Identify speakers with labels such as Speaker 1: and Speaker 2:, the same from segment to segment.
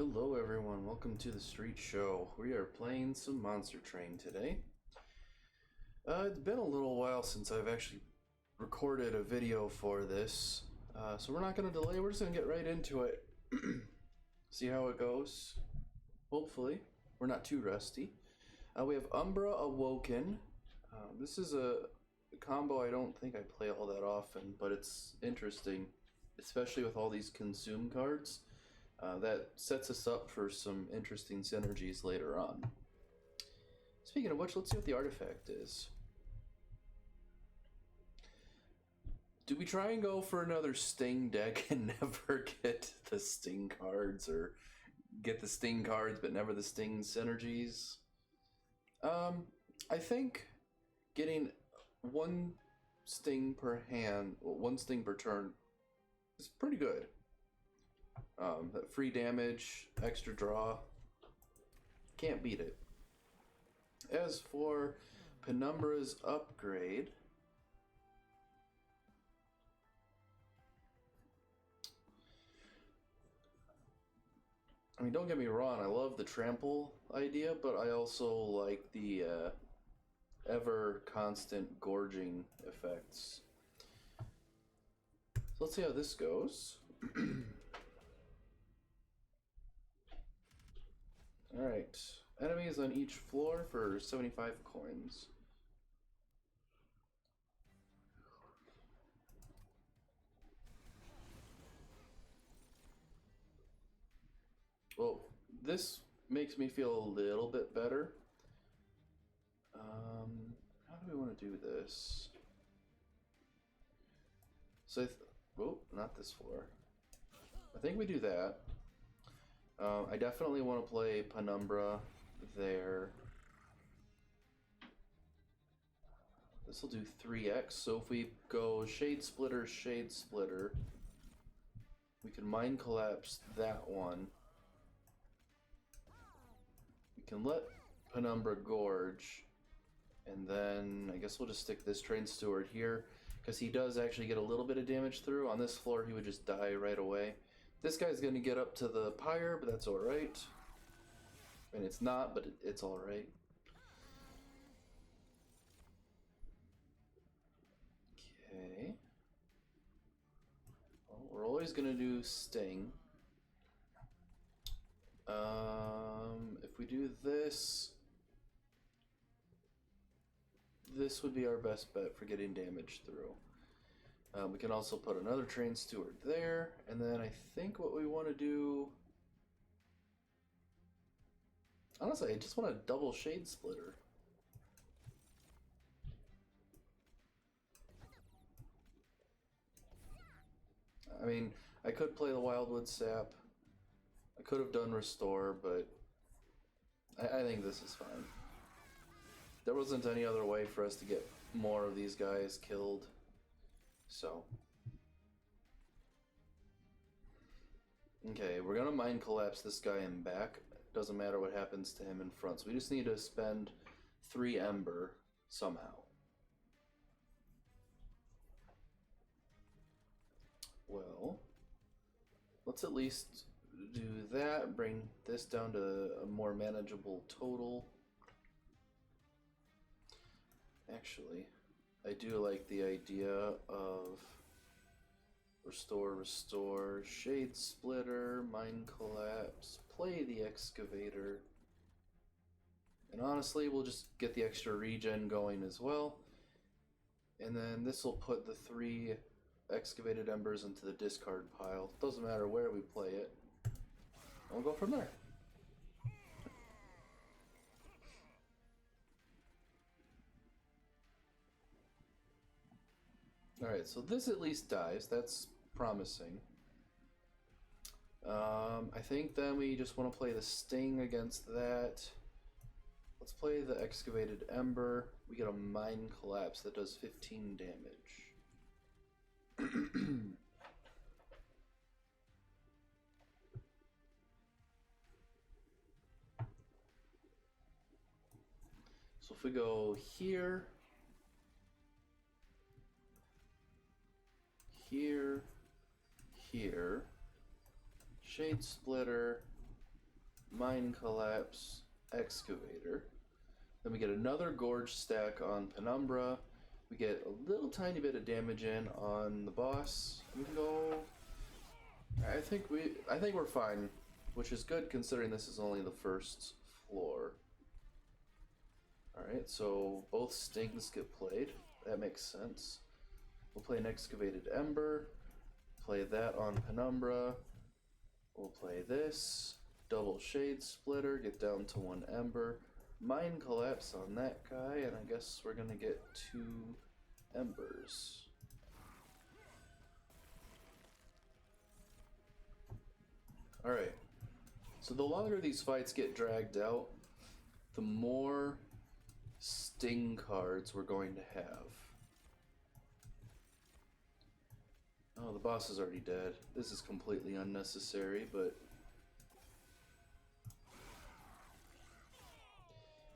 Speaker 1: Hello everyone, welcome to the Street Show. We are playing some Monster Train today. It's been a little while since I've actually recorded a video for this, so we're not going to delay, we're just going to get right into it. See how it goes. Hopefully, we're not too rusty. We have Umbra, Awoken. This is a combo I don't think I play all that often, but it's interesting, especially with all these consume cards. That sets us up for some interesting synergies later on. Speaking of which, let's see what the artifact is. Do we try and go for another Sting deck and never get the Sting cards, or get the Sting cards but never the Sting synergies? I think getting one Sting per hand, well, one Sting per turn is pretty good. That free damage, extra draw, can't beat it. As for Penumbra's upgrade, I mean, don't get me wrong, I love the trample idea, but I also like the ever constant gorging effects. So let's see how this goes. Alright, enemies on each floor for 75 coins. Well, this makes me feel a little bit better. How do we want to do this? So, oh, not this floor. I think we do that. I definitely want to play Penumbra there. This will do 3x, so if we go Shade Splitter, we can Mind Collapse that one. We can let Penumbra gorge, and then I guess we'll just stick this Train Steward here, because he does actually get a little bit of damage through. On this floor, he would just die right away. This guy's going to get up to the pyre, but that's alright. I mean, it's not, but it's alright. Okay. Well, we're always going to do Sting. If we do this, this would be our best bet for getting damage through. We can also put another Train Steward there, and then I think what we want to do... Honestly, I just want a double Shade Splitter. I mean, I could play the Wildwood Sap. I could have done Restore, but I think this is fine. There wasn't any other way for us to get more of these guys killed. So, okay, we're gonna Mind Collapse this guy in back. Doesn't matter what happens to him in front. So we just need to spend 3 Ember somehow. Well, let's at least do that. Bring this down to a more manageable total. Actually, I do like the idea of Restore, Shade Splitter, Mind Collapse, play the Excavator. And honestly, we'll just get the extra regen going as well. And then this will put the 3 Excavated Embers into the discard pile. Doesn't matter where we play it. And we'll go from there. Alright, so this at least dies. That's promising. I think then we just want to play the Sting against that. Let's play the Excavated Ember. We get a Mind Collapse that does 15 damage. So if we go here, here, Shade Splitter, Mine Collapse, Excavator. Then we get another Gorge stack on Penumbra. We get a little tiny bit of damage in on the boss. We can go. I think we're fine, which is good considering this is only the first floor. All right, so both stings get played. That makes sense. We'll play an Excavated Ember. Play that on Penumbra. We'll play this. Double Shade Splitter. Get down to 1 Ember. Mine Collapse on that guy, and I guess we're gonna get 2 Embers. Alright, so the longer these fights get dragged out, the more sting cards we're going to have. Oh, the boss is already dead. This is completely unnecessary, but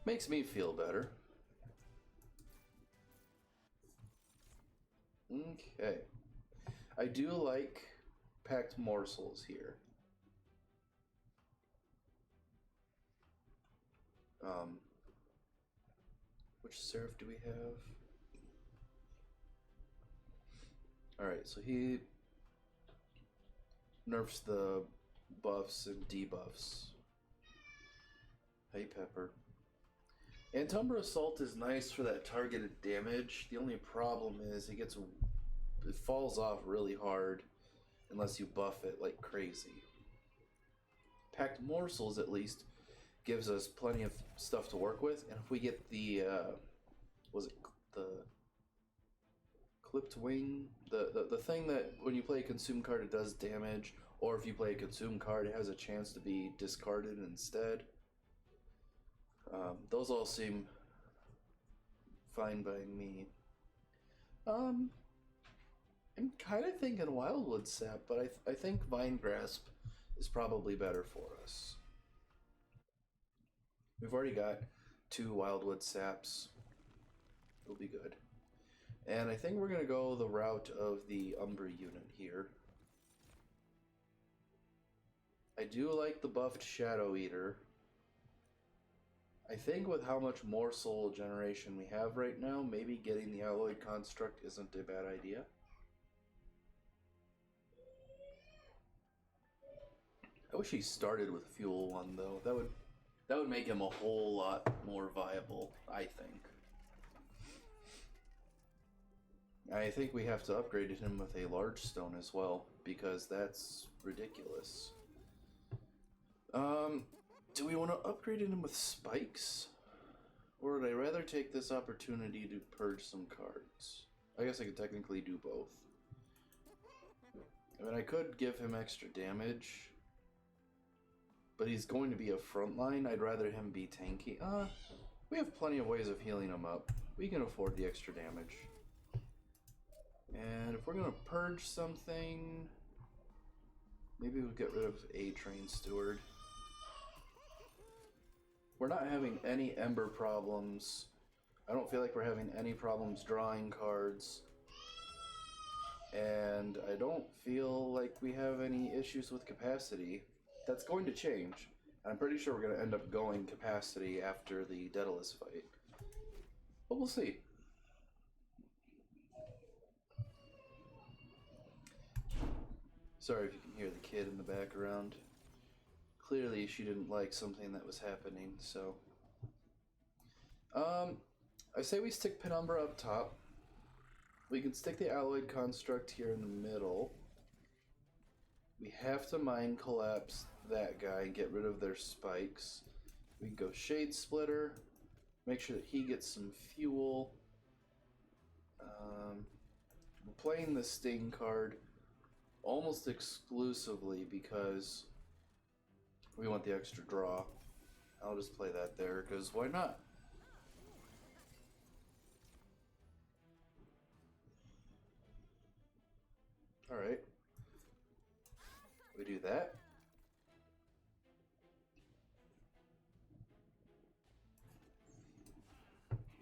Speaker 1: makes me feel better. Okay. I do like packed morsels here. Which seraph do we have? Alright, so he nerfs the buffs and debuffs. Hey, Pepper. Umbra Assault is nice for that targeted damage. The only problem is it falls off really hard unless you buff it like crazy. Packed Morsels at least gives us plenty of stuff to work with, and if we get the the clipped wing, the thing that when you play a consume card it does damage, or if you play a consume card it has a chance to be discarded instead. Those all seem fine by me. I'm kind of thinking Wildwood Sap, but I think Vine Grasp is probably better for us. We've already got 2 Wildwood Saps. It'll be good. And I think we're going to go the route of the Umbra unit here. I do like the buffed Shadow Eater. I think with how much morsel generation we have right now, maybe getting the Alloyed Construct isn't a bad idea. I wish he started with Fuel 1 though. That would make him a whole lot more viable, I think. I think we have to upgrade him with a large stone as well, because that's ridiculous. Do we want to upgrade him with spikes? Or would I rather take this opportunity to purge some cards? I guess I could technically do both. I mean, I could give him extra damage, but he's going to be a frontline. I'd rather him be tanky. We have plenty of ways of healing him up. We can afford the extra damage. And if we're going to purge something, maybe we'll get rid of a Train Steward. We're not having any Ember problems. I don't feel like we're having any problems drawing cards. And I don't feel like we have any issues with capacity. That's going to change. I'm pretty sure we're going to end up going capacity after the Daedalus fight. But we'll see. Sorry if you can hear the kid in the background. Clearly she didn't like something that was happening, so... I say we stick Penumbra up top. We can stick the Alloyed Construct here in the middle. We have to Mine Collapse that guy and get rid of their spikes. We can go Shade Splitter, make sure that he gets some fuel. We're playing the Sting card almost exclusively because we want the extra draw. I'll just play that there, because why not? Alright. We do that.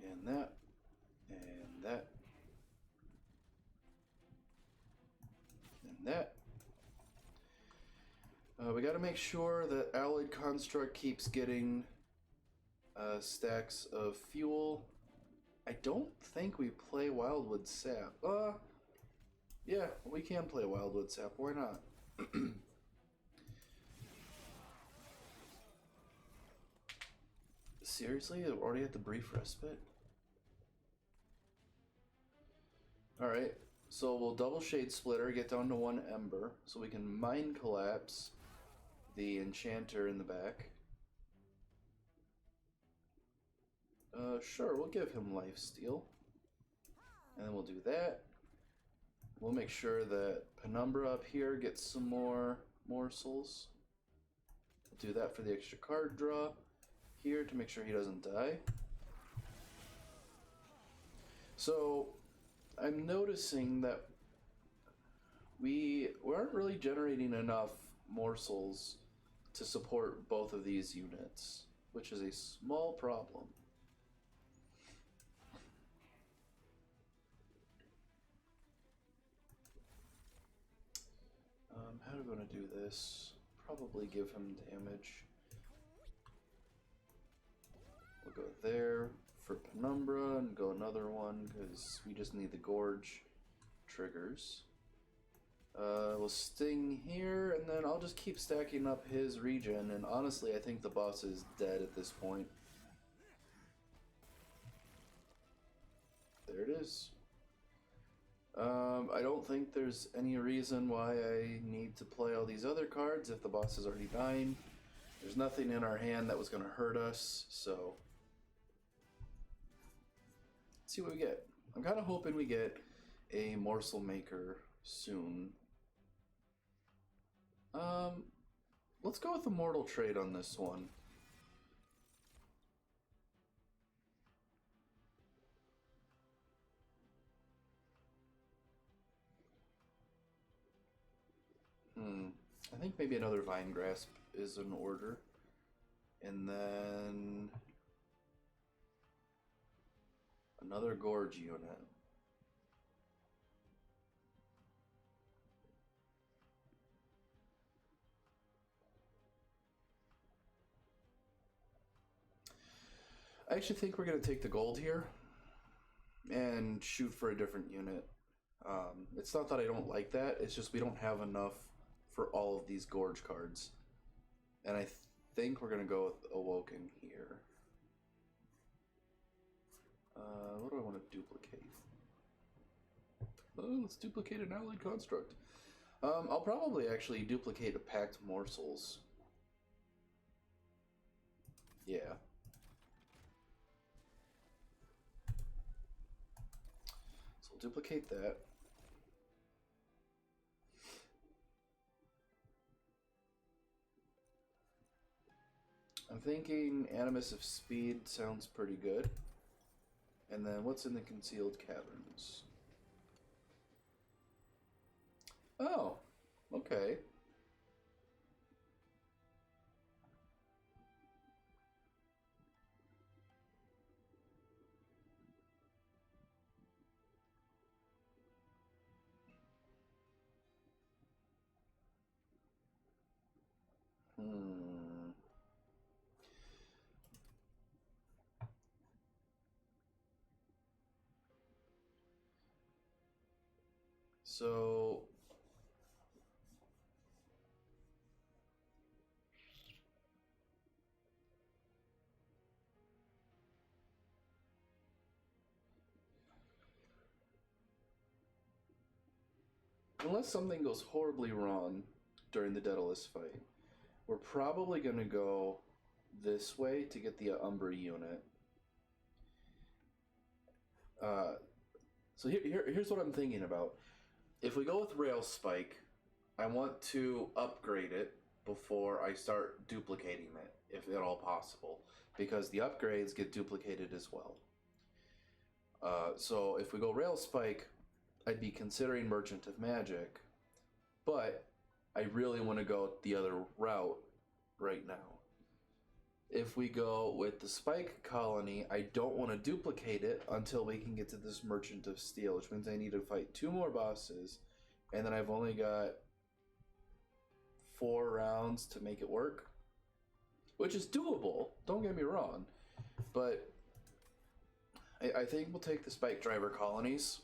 Speaker 1: And that. And that. And that. We got gotta make sure that Alloyed Construct keeps getting stacks of fuel. I don't think we play Wildwood Sap. Yeah, we can play Wildwood Sap. Why not? Seriously? I'm already at the brief respite? Alright, so we'll double Shade Splitter, get down to 1 Ember, so we can Mind Collapse the Enchanter in the back. Sure, we'll give him Lifesteal. And then we'll do that. We'll make sure that Penumbra up here gets some more morsels. We'll do that for the extra card draw here to make sure he doesn't die. So I'm noticing that we aren't really generating enough morsels to support both of these units, which is a small problem. How do we want to do this? Probably give him damage. We'll go there for Penumbra and go another one because we just need the Gorge triggers. We'll Sting here, and then I'll just keep stacking up his regen, and honestly I think the boss is dead at this point. There it is. I don't think there's any reason why I need to play all these other cards if the boss is already dying. There's nothing in our hand that was going to hurt us, so let's see what we get. I'm kind of hoping we get a Morsel Maker soon. Let's go with the Mortal Trade on this one. I think maybe another Vine Grasp is in order. And then another Gorge unit. I actually think we're going to take the gold here and shoot for a different unit. It's not that I don't like that, it's just we don't have enough for all of these Gorge cards. And I think we're going to go with Awoken here. What do I want to duplicate? Oh, let's duplicate an Alloyed Construct. I'll probably actually duplicate a Packed Morsels. Yeah. So we'll duplicate that. I'm thinking Animus of Speed sounds pretty good. And then what's in the Concealed Caverns? Oh, okay. So unless something goes horribly wrong during the Daedalus fight, we're probably going to go this way to get the Umbra unit. So here's what I'm thinking about. If we go with Rail Spike, I want to upgrade it before I start duplicating it, if at all possible, because the upgrades get duplicated as well. So if we go Rail Spike, I'd be considering Merchant of Magic, but I really want to go the other route right now. If we go with the Spike Colony, I don't want to duplicate it until we can get to this Merchant of Steel, which means I need to fight 2 more bosses, and then I've only got 4 rounds to make it work, which is doable, don't get me wrong, but I think we'll take the Spikedriver Colonies.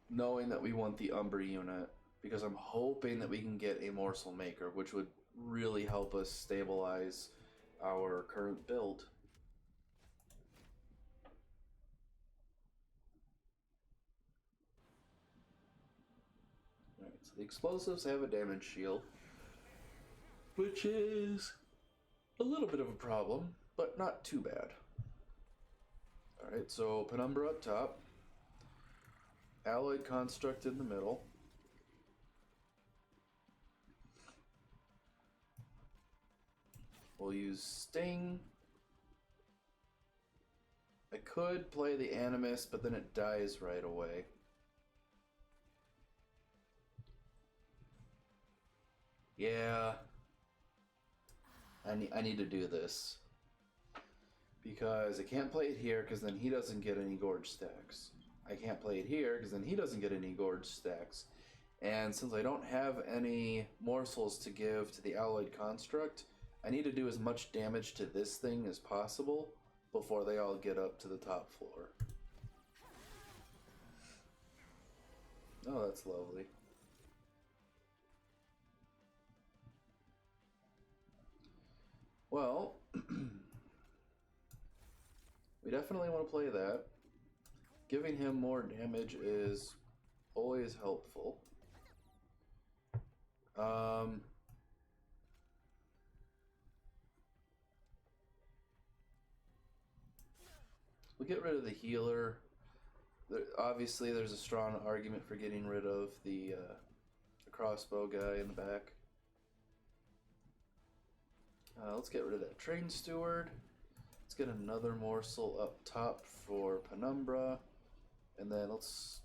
Speaker 1: Knowing that we want the Umbra unit, because I'm hoping that we can get a morsel maker, which would really help us stabilize our current build. Alright, so the explosives have a damage shield, which is a little bit of a problem, but not too bad. Alright, so Penumbra up top, Alloyed Construct in the middle. We'll use Sting. I could play the Animus, but then it dies right away. Yeah. I need to do this. Because I can't play it here, because then he doesn't get any Gorge stacks. I can't play it here, because then he doesn't get any Gorge stacks. And since I don't have any morsels to give to the Alloyed Construct, I need to do as much damage to this thing as possible before they all get up to the top floor. Oh, that's lovely. Well, we definitely want to play that. Giving him more damage is always helpful. We'll get rid of the healer. Obviously, there's a strong argument for getting rid of the crossbow guy in the back. Let's get rid of that train steward. Let's get another morsel up top for Penumbra. And then let's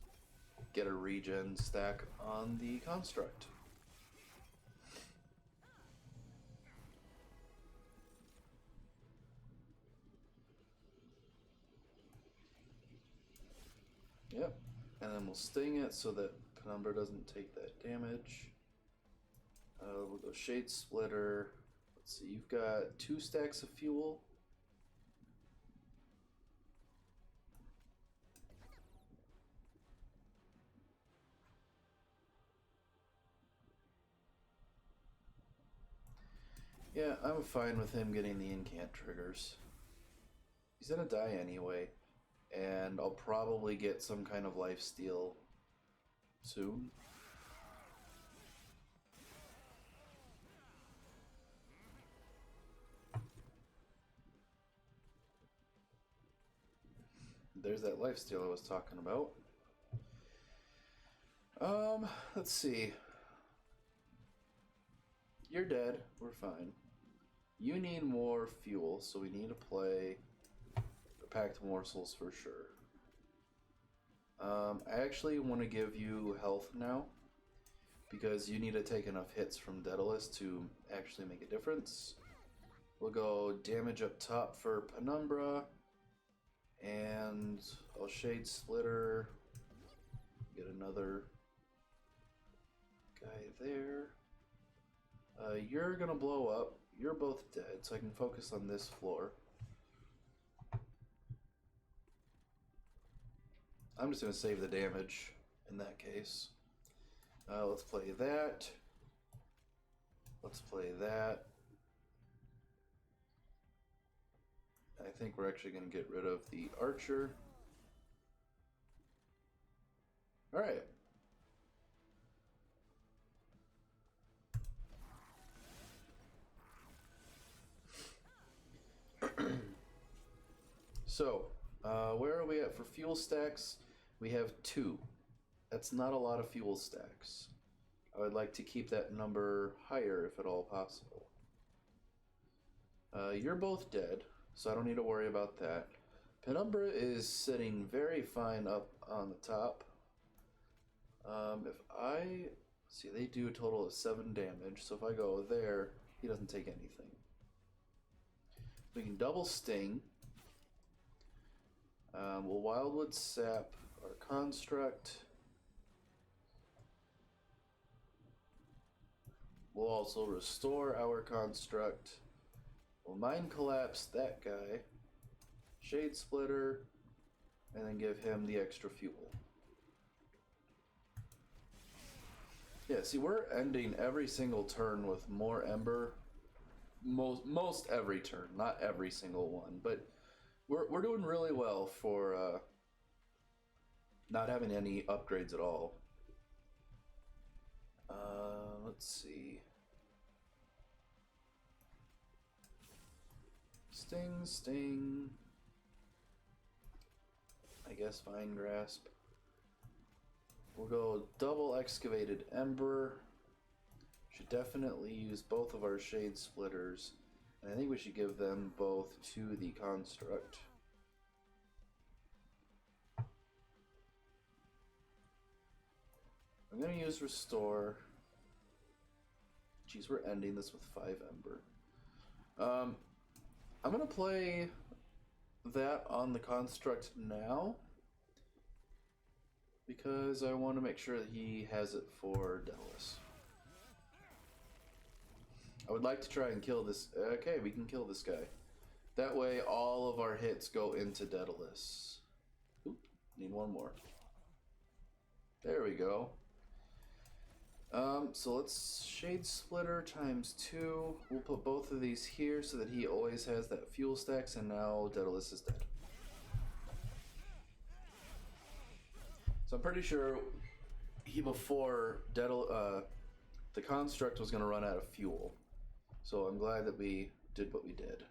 Speaker 1: get a regen stack on the construct. Yep. And then we'll sting it so that Penumbra doesn't take that damage. We'll go Shade Splitter. Let's see, you've got 2 stacks of fuel. Yeah, I'm fine with him getting the incant triggers. He's gonna die anyway, and I'll probably get some kind of lifesteal soon. There's that lifesteal I was talking about. Let's see. You're dead. We're fine. You need more fuel, so we need to play packed morsels for sure. I actually want to give you health now, because you need to take enough hits from Daedalus to actually make a difference. We'll go damage up top for Penumbra, and I'll Shade Splitter, get another guy there. You're gonna blow up. You're both dead, so I can focus on this floor. I'm just gonna save the damage in that case. Let's play that. Let's play that. I think we're actually gonna get rid of the archer. Alright. So, where are we at for fuel stacks? We have 2. That's not a lot of fuel stacks. I would like to keep that number higher if at all possible. You're both dead, so I don't need to worry about that. Penumbra is sitting very fine up on the top. If I... see, they do a total of 7 damage, so if I go there, he doesn't take anything. We can double sting. We'll Wildwood Sap our construct. We'll also restore our construct. We'll mind collapse that guy. Shade Splitter. And then give him the extra fuel. Yeah, see, we're ending every single turn with more Ember. Most every turn, not every single one, but we're doing really well for not having any upgrades at all. Let's see. Sting. I guess Vine Grasp. We'll go double Excavated Ember. Should definitely use both of our Shade Splitters. And I think we should give them both to the Construct. I'm going to use Restore. Jeez, we're ending this with 5 Ember. I'm going to play that on the Construct now, because I want to make sure that he has it for Daedalus. I would like to try and kill this. Okay, we can kill this guy. That way all of our hits go into Daedalus. Oop, need one more. There we go. So let's Shade Splitter times 2. We'll put both of these here so that he always has that fuel stacks, and now Daedalus is dead. So I'm pretty sure the Construct was going to run out of fuel. So I'm glad that we did what we did.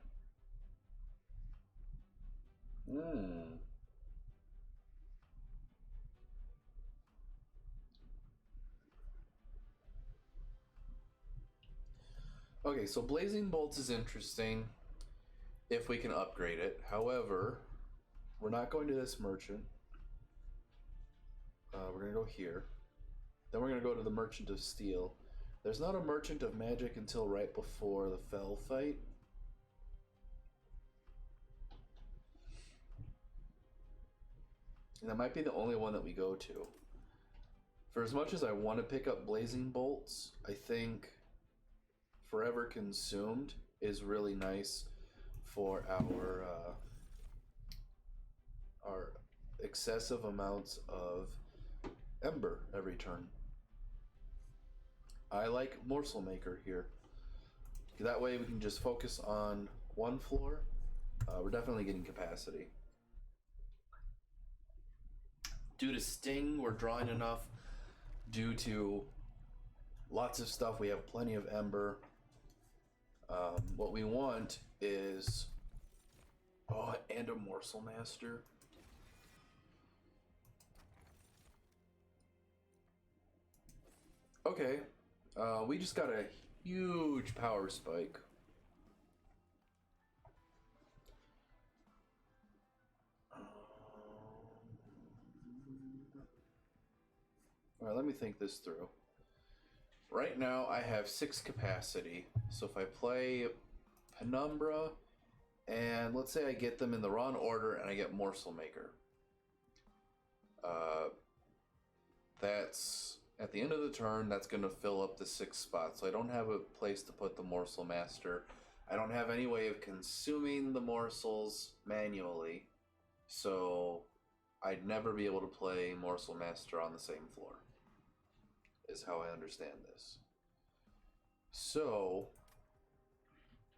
Speaker 1: Okay, so Blazing Bolts is interesting if we can upgrade it. However, we're not going to this merchant. We're going to go here. Then we're going to go to the Merchant of Steel. There's not a Merchant of Magic until right before the Fell fight. And that might be the only one that we go to. For as much as I want to pick up Blazing Bolts, I think Forever Consumed is really nice for our excessive amounts of Ember every turn. I like Morsel Maker here. That way we can just focus on one floor. We're definitely getting capacity. Due to Sting, we're drawing enough. Due to lots of stuff, we have plenty of Ember. What we want is... Oh, and a Morsel Master. Okay. We just got a huge power spike. Alright, let me think this through. Right now I have 6 capacity, so if I play Penumbra, and let's say I get them in the wrong order and I get Morsel Maker. That's, at the end of the turn, that's going to fill up the 6 spots, so I don't have a place to put the Morsel Master. I don't have any way of consuming the morsels manually, so I'd never be able to play Morsel Master on the same floor, is how I understand this. So,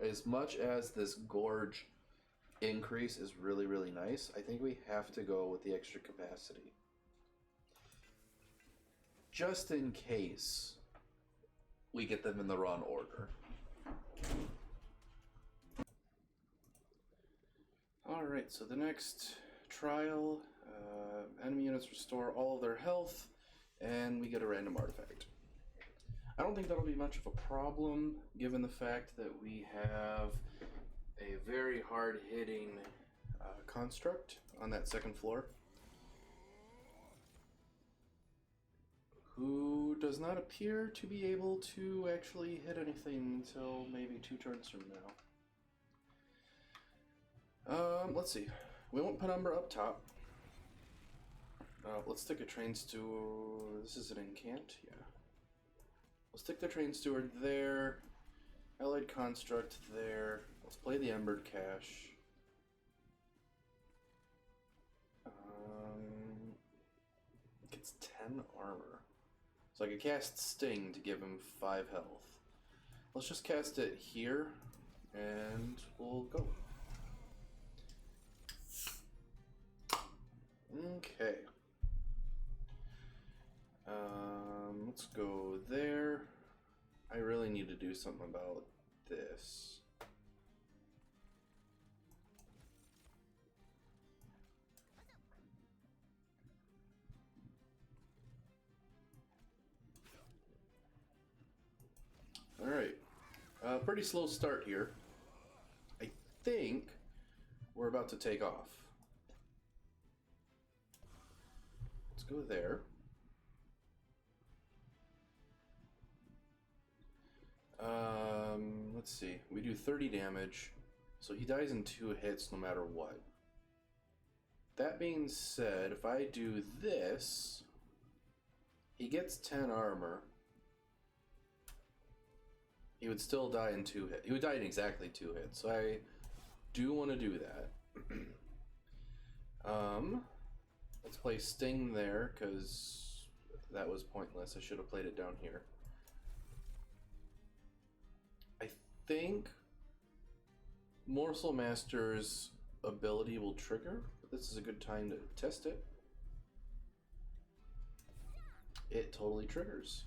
Speaker 1: as much as this Gorge increase is really, really nice, I think we have to go with the extra capacity. Just in case we get them in the wrong order. Alright, so the next trial, enemy units restore all of their health, and we get a random artifact. I don't think that'll be much of a problem, given the fact that we have a very hard-hitting construct on that second floor, who does not appear to be able to actually hit anything until maybe 2 turns from now. Let's see. We won't Penumbra up top. Let's stick a Trains to... This is an incant? Yeah. We'll stick the Train Steward there. Allied Construct there. Let's play the Embered Cache. Gets 10 armor. So I could cast Sting to give him 5 health. Let's just cast it here, and we'll go. Okay. Let's go there. I really need to do something about this. Alright. Pretty slow start here. I think we're about to take off. Let's go there. Let's see. We do 30 damage, so he dies in 2 hits no matter what. That being said, if I do this, he gets 10 armor. He would still die in 2 hits. He would die in exactly 2 hits, so I do want to do that. Let's play Sting there, because that was pointless. I should have played it down here. I think Morsel Master's ability will trigger, but this is a good time to test it. It totally triggers.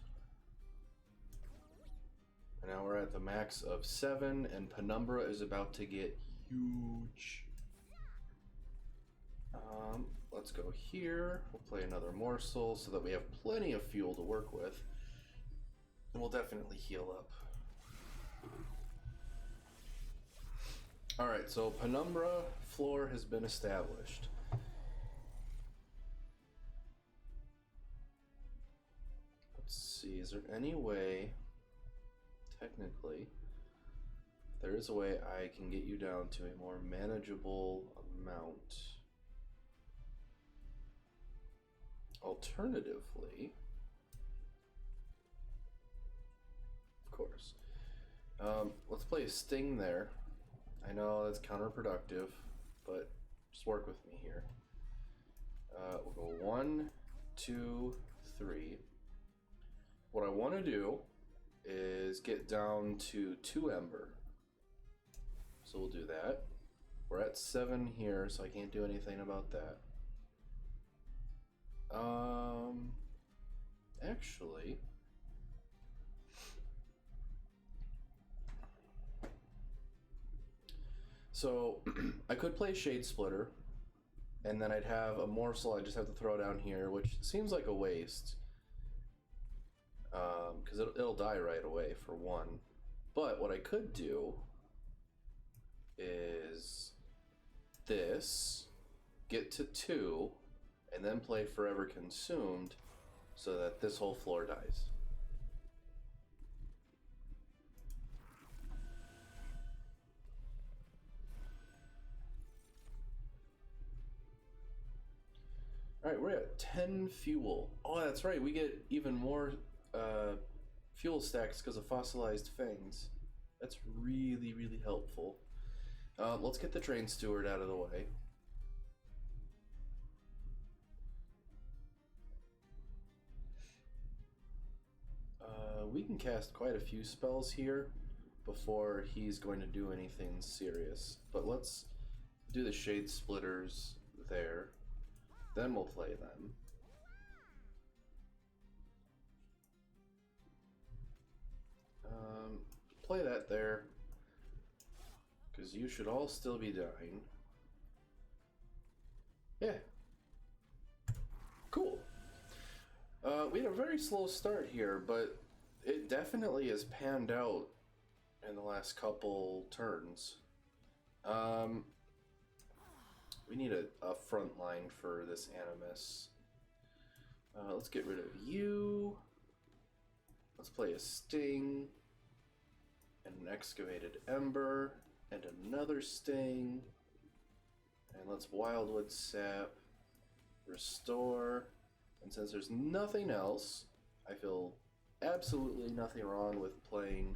Speaker 1: And now we're at the max of 7, and Penumbra is about to get huge. Let's go here. We'll play another morsel so that we have plenty of fuel to work with. And we'll definitely heal up. Alright, so Penumbra floor has been established. Let's see, is there any way, technically, there is a way I can get you down to a more manageable amount. Alternatively, of course, let's play a Sting there. I know that's counterproductive, but just work with me here. We'll go 1, 2, 3. What I want to do is get down to 2 Ember. So we'll do that. We're at 7 here, so I can't do anything about that. Actually, so I could play Shade Splitter, and then I'd have a morsel I just have to throw down here, which seems like a waste, because it'll die right away for 1. But what I could do is this, get to 2, and then play Forever Consumed so that this whole floor dies. Alright, we're at 10 fuel. Oh, that's right, we get even more fuel stacks because of fossilized fangs. That's really, really helpful. Let's get the Train Steward out of the way. We can cast quite a few spells here before he's going to do anything serious. But let's do the Shade Splitters there. Then we'll play them. Play that there, because you should all still be dying. Yeah. Cool. We had a very slow start here, but it definitely has panned out in the last couple turns. We need a front line for this Animus. Let's get rid of you. Let's play a Sting, and an Excavated Ember, and another Sting. And let's Wildwood Sap, restore, and since there's nothing else, I feel absolutely nothing wrong with playing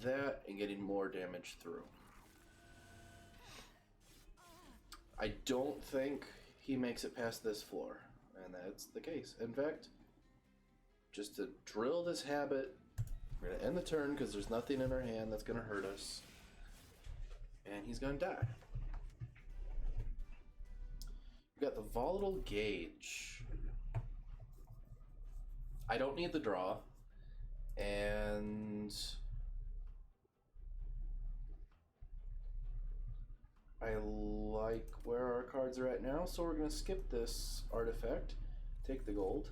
Speaker 1: that and getting more damage through. I don't think he makes it past this floor, and that's the case. In fact, just to drill this habit, we're going to end the turn because there's nothing in our hand that's going to hurt us, and he's going to die. We got the Volatile Gauge. I don't need the draw, and I like where our cards are at now, so we're going to skip this artifact, take the gold.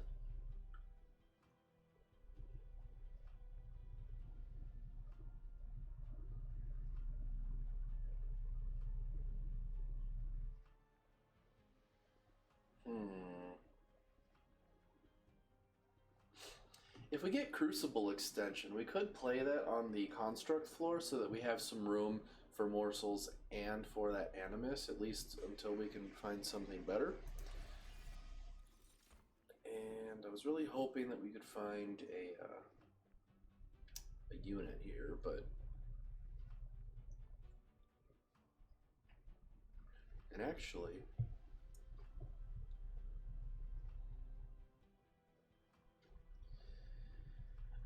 Speaker 1: If we get Crucible Extension, we could play that on the Construct floor so that we have some room for morsels and for that Animus, at least until we can find something better. And I was really hoping that we could find a unit here, but... And actually...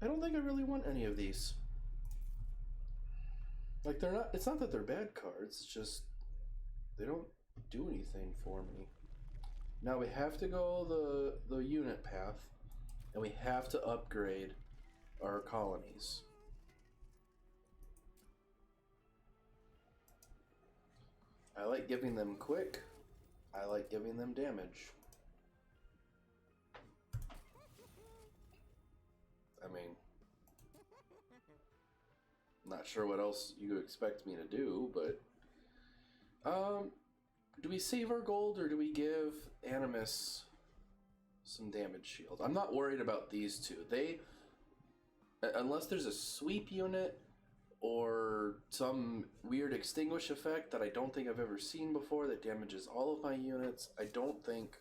Speaker 1: I don't think I really want any of these. Like, they're not... It's not that they're bad cards, it's just... They don't do anything for me. Now we have to go the unit path, and we have to upgrade our colonies. I like giving them quick. I like giving them damage. I mean, I'm not sure what else you expect me to do, but do we save our gold or do we give Animus some damage shield? I'm not worried about these two. They, unless there's a sweep unit or some weird extinguish effect that I don't think I've ever seen before that damages all of my units, I don't think...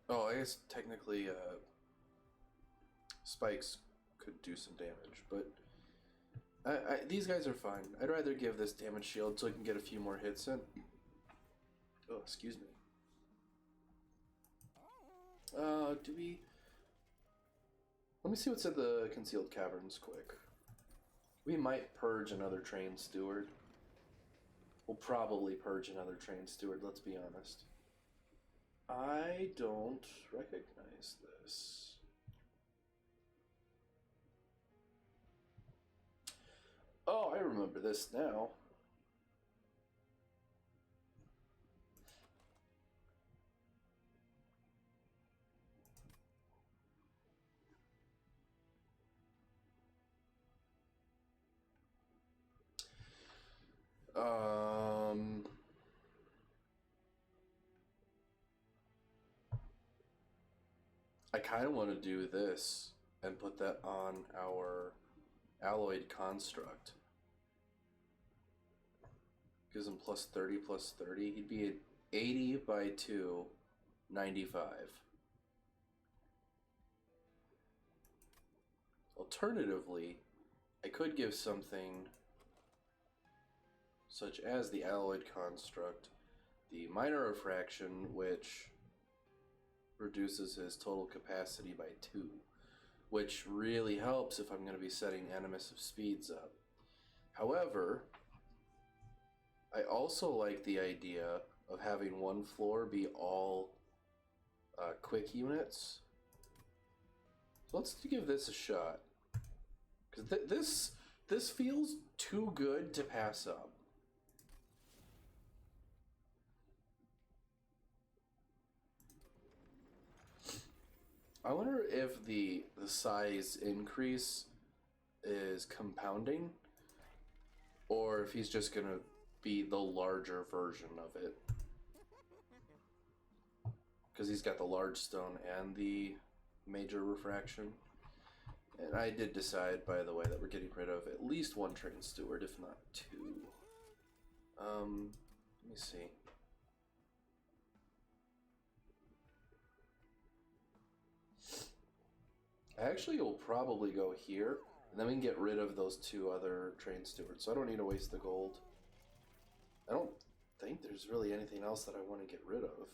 Speaker 1: Oh, I guess technically spikes could do some damage, but these guys are fine. I'd rather give this damage shield so I can get a few more hits in. Oh, excuse me. Do we... Let me see what's in the Concealed Caverns quick. We might purge another Train Steward. We'll probably purge another Train Steward, let's be honest. I don't recognize this. Oh, I remember this now. I kind of want to do this and put that on our Alloyed Construct. Gives him plus 30, plus 30. He'd be at 80 by 2, 95. Alternatively, I could give something such as the Alloyed Construct, the Minor Refraction, which reduces his total capacity by 2, which really helps if I'm going to be setting Animus of Speeds up. However, I also like the idea of having one floor be all quick units. So let's give this a shot. Because this feels too good to pass up. I wonder if the size increase is compounding, or if he's just gonna be the larger version of it. Because he's got the large stone and the major refraction. And I did decide, by the way, that we're getting rid of at least one Train Steward, if not 2. Let me see. I actually will probably go here, and then we can get rid of those two other train stewards, so I don't need to waste the gold. I don't think there's really anything else that I want to get rid of.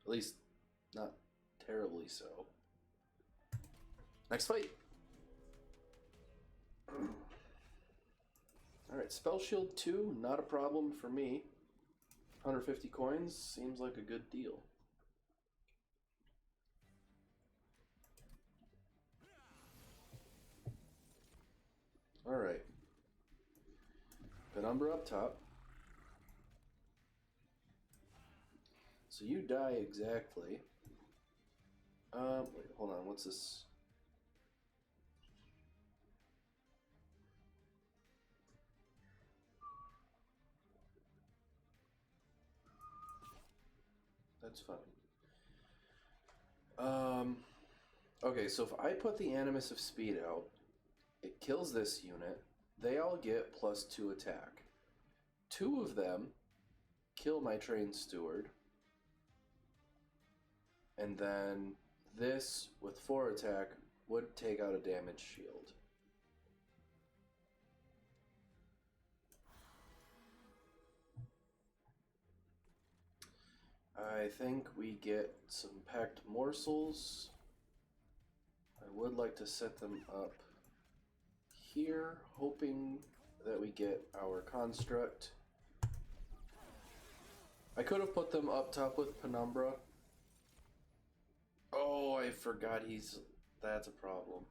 Speaker 1: At least, not terribly so. Next fight! Alright, Spell Shield 2, not a problem for me. 150 coins seems like a good deal. Alright. Umbra up top. So you die exactly. Wait, hold on, what's this? That's fine. Okay, so if I put the Animus of Speed out, it kills this unit. They all get +2 attack. 2 of them kill my train steward. And then this, with 4 attack, would take out a damage shield. I think we get some packed morsels. I would like to set them up here, hoping that we get our construct. I could have put them up top with Penumbra. Oh, I forgot that's a problem.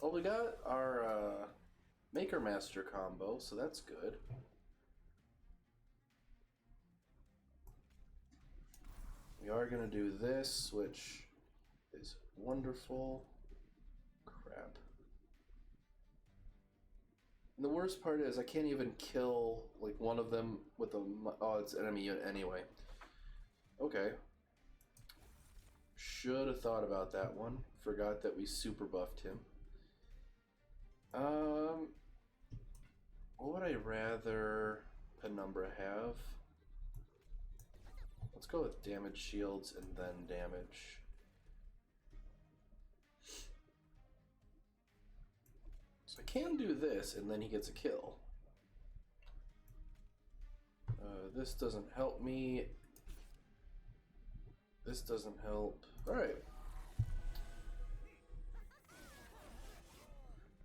Speaker 1: Well, we got our Maker Master combo, so that's good. We are going to do this, which is wonderful. Crap. And the worst part is I can't even kill like one of them with a... Oh, it's enemy unit anyway. Okay. Should have thought about that one. Forgot that we super buffed him. What would I rather Penumbra have? Let's go with damage shields and then damage. So I can do this and then he gets a kill. This doesn't help me. This doesn't help. Alright.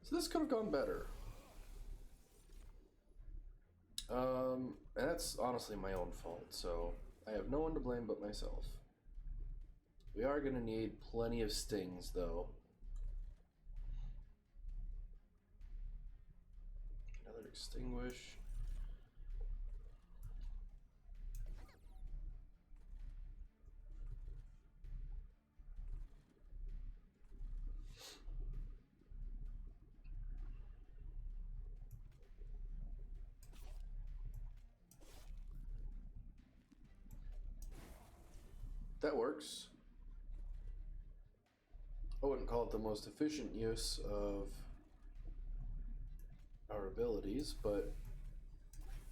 Speaker 1: So this could have gone better. And that's honestly my own fault, so I have no one to blame but myself. We are going to need plenty of stings, though. Another extinguish. That works. I wouldn't call it the most efficient use of our abilities, but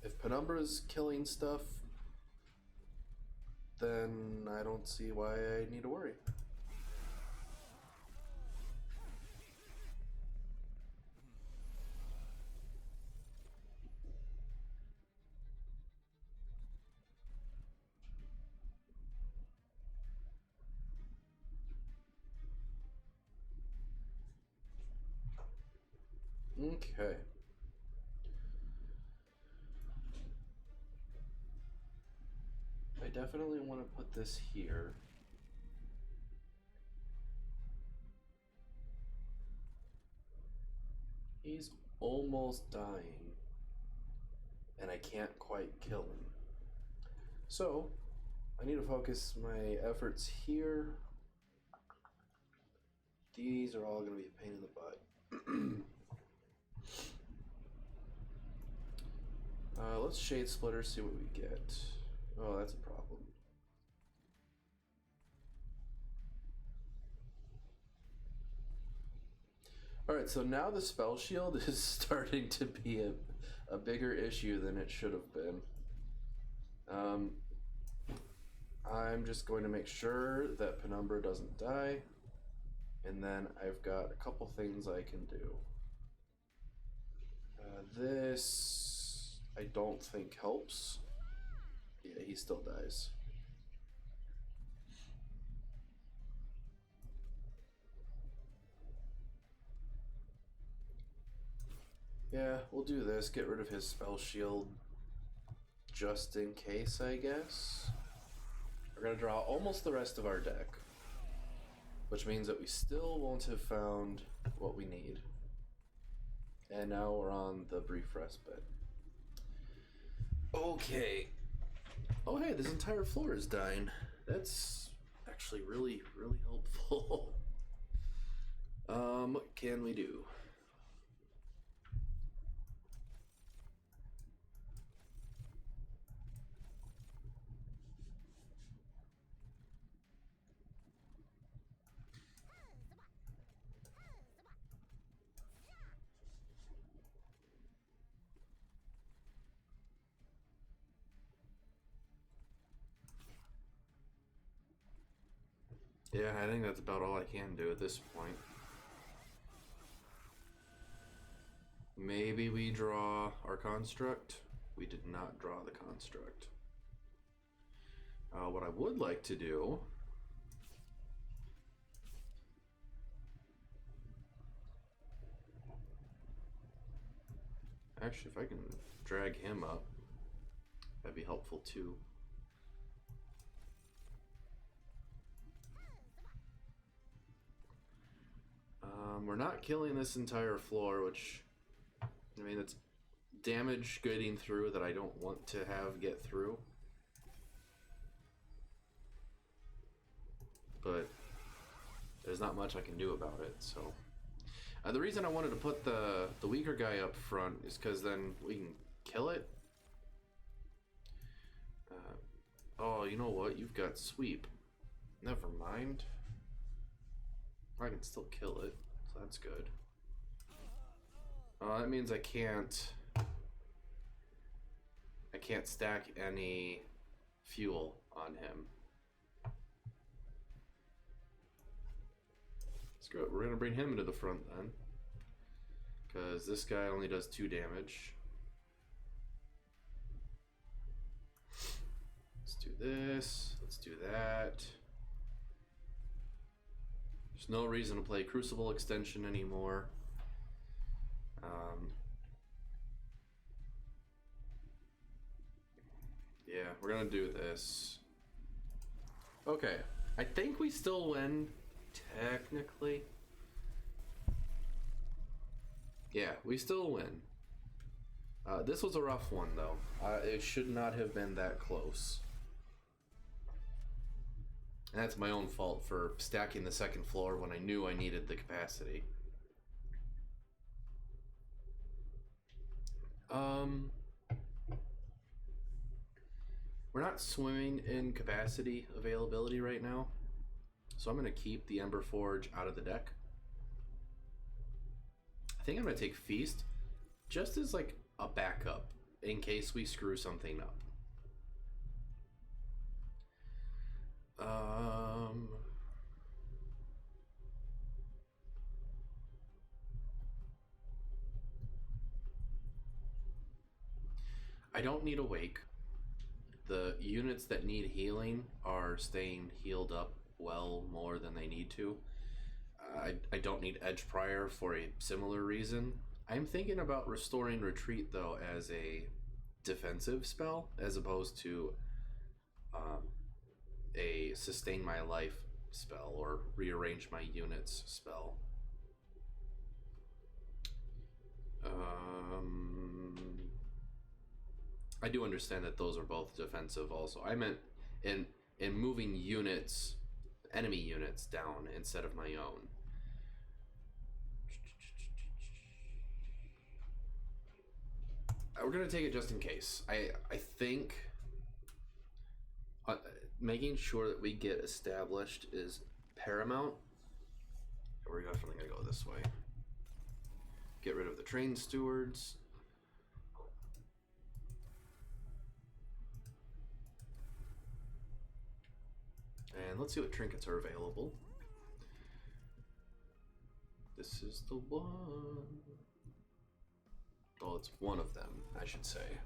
Speaker 1: if Penumbra's killing stuff, then I don't see why I need to worry. Okay. I definitely want to put this here. He's almost dying, and I can't quite kill him. So, I need to focus my efforts here. These are all going to be a pain in the butt. Let's Shade Splitter, see what we get. Oh, that's a problem. Alright, so now the Spell Shield is starting to be a bigger issue than it should have been. I'm just going to make sure that Penumbra doesn't die. And then I've got a couple things I can do. This I don't think helps. Yeah, he still dies. Yeah, we'll do this. Get rid of his spell shield just in case, I guess. We're going to draw almost the rest of our deck, which means that we still won't have found what we need. And now we're on the brief respite. Okay. Oh, hey, this entire floor is dying. That's actually really, really helpful. What can we do? Yeah, I think that's about all I can do at this point. Maybe we draw our construct. We did not draw the construct. What I would like to do... Actually, if I can drag him up, that'd be helpful too. We're not killing this entire floor, which, I mean, it's damage getting through that I don't want to have get through. But there's not much I can do about it, so. The reason I wanted to put the weaker guy up front is because then we can kill it. Oh, you know what? You've got sweep. Never mind. I can still kill it, so that's good. That means I can't stack any fuel on him. Screw it, we're gonna bring him into the front then, because this guy only does 2 damage. Let's do this, let's do that. There's no reason to play Crucible Extension anymore. Yeah, we're gonna do this. Okay, I think we still win, technically. Yeah, we still win. This was a rough one, though. It should not have been that close. And that's my own fault for stacking the second floor when I knew I needed the capacity. We're not swimming in capacity availability right now, so I'm going to keep the Ember Forge out of the deck. I think I'm going to take Feast just as like a backup in case we screw something up. I don't need Awake. The units that need healing are staying healed up well more than they need to. I don't need Edge Prior for a similar reason. I'm thinking about restoring Retreat though as a defensive spell as opposed to a sustain my life spell or rearrange my units spell. I do understand that those are both defensive also. I meant in moving units, enemy units down instead of my own. We're gonna take it just in case. I think making sure that we get established is paramount. We're definitely gonna go this way. Get rid of the train stewards. And let's see what trinkets are available. This is the one. Well, it's one of them, I should say.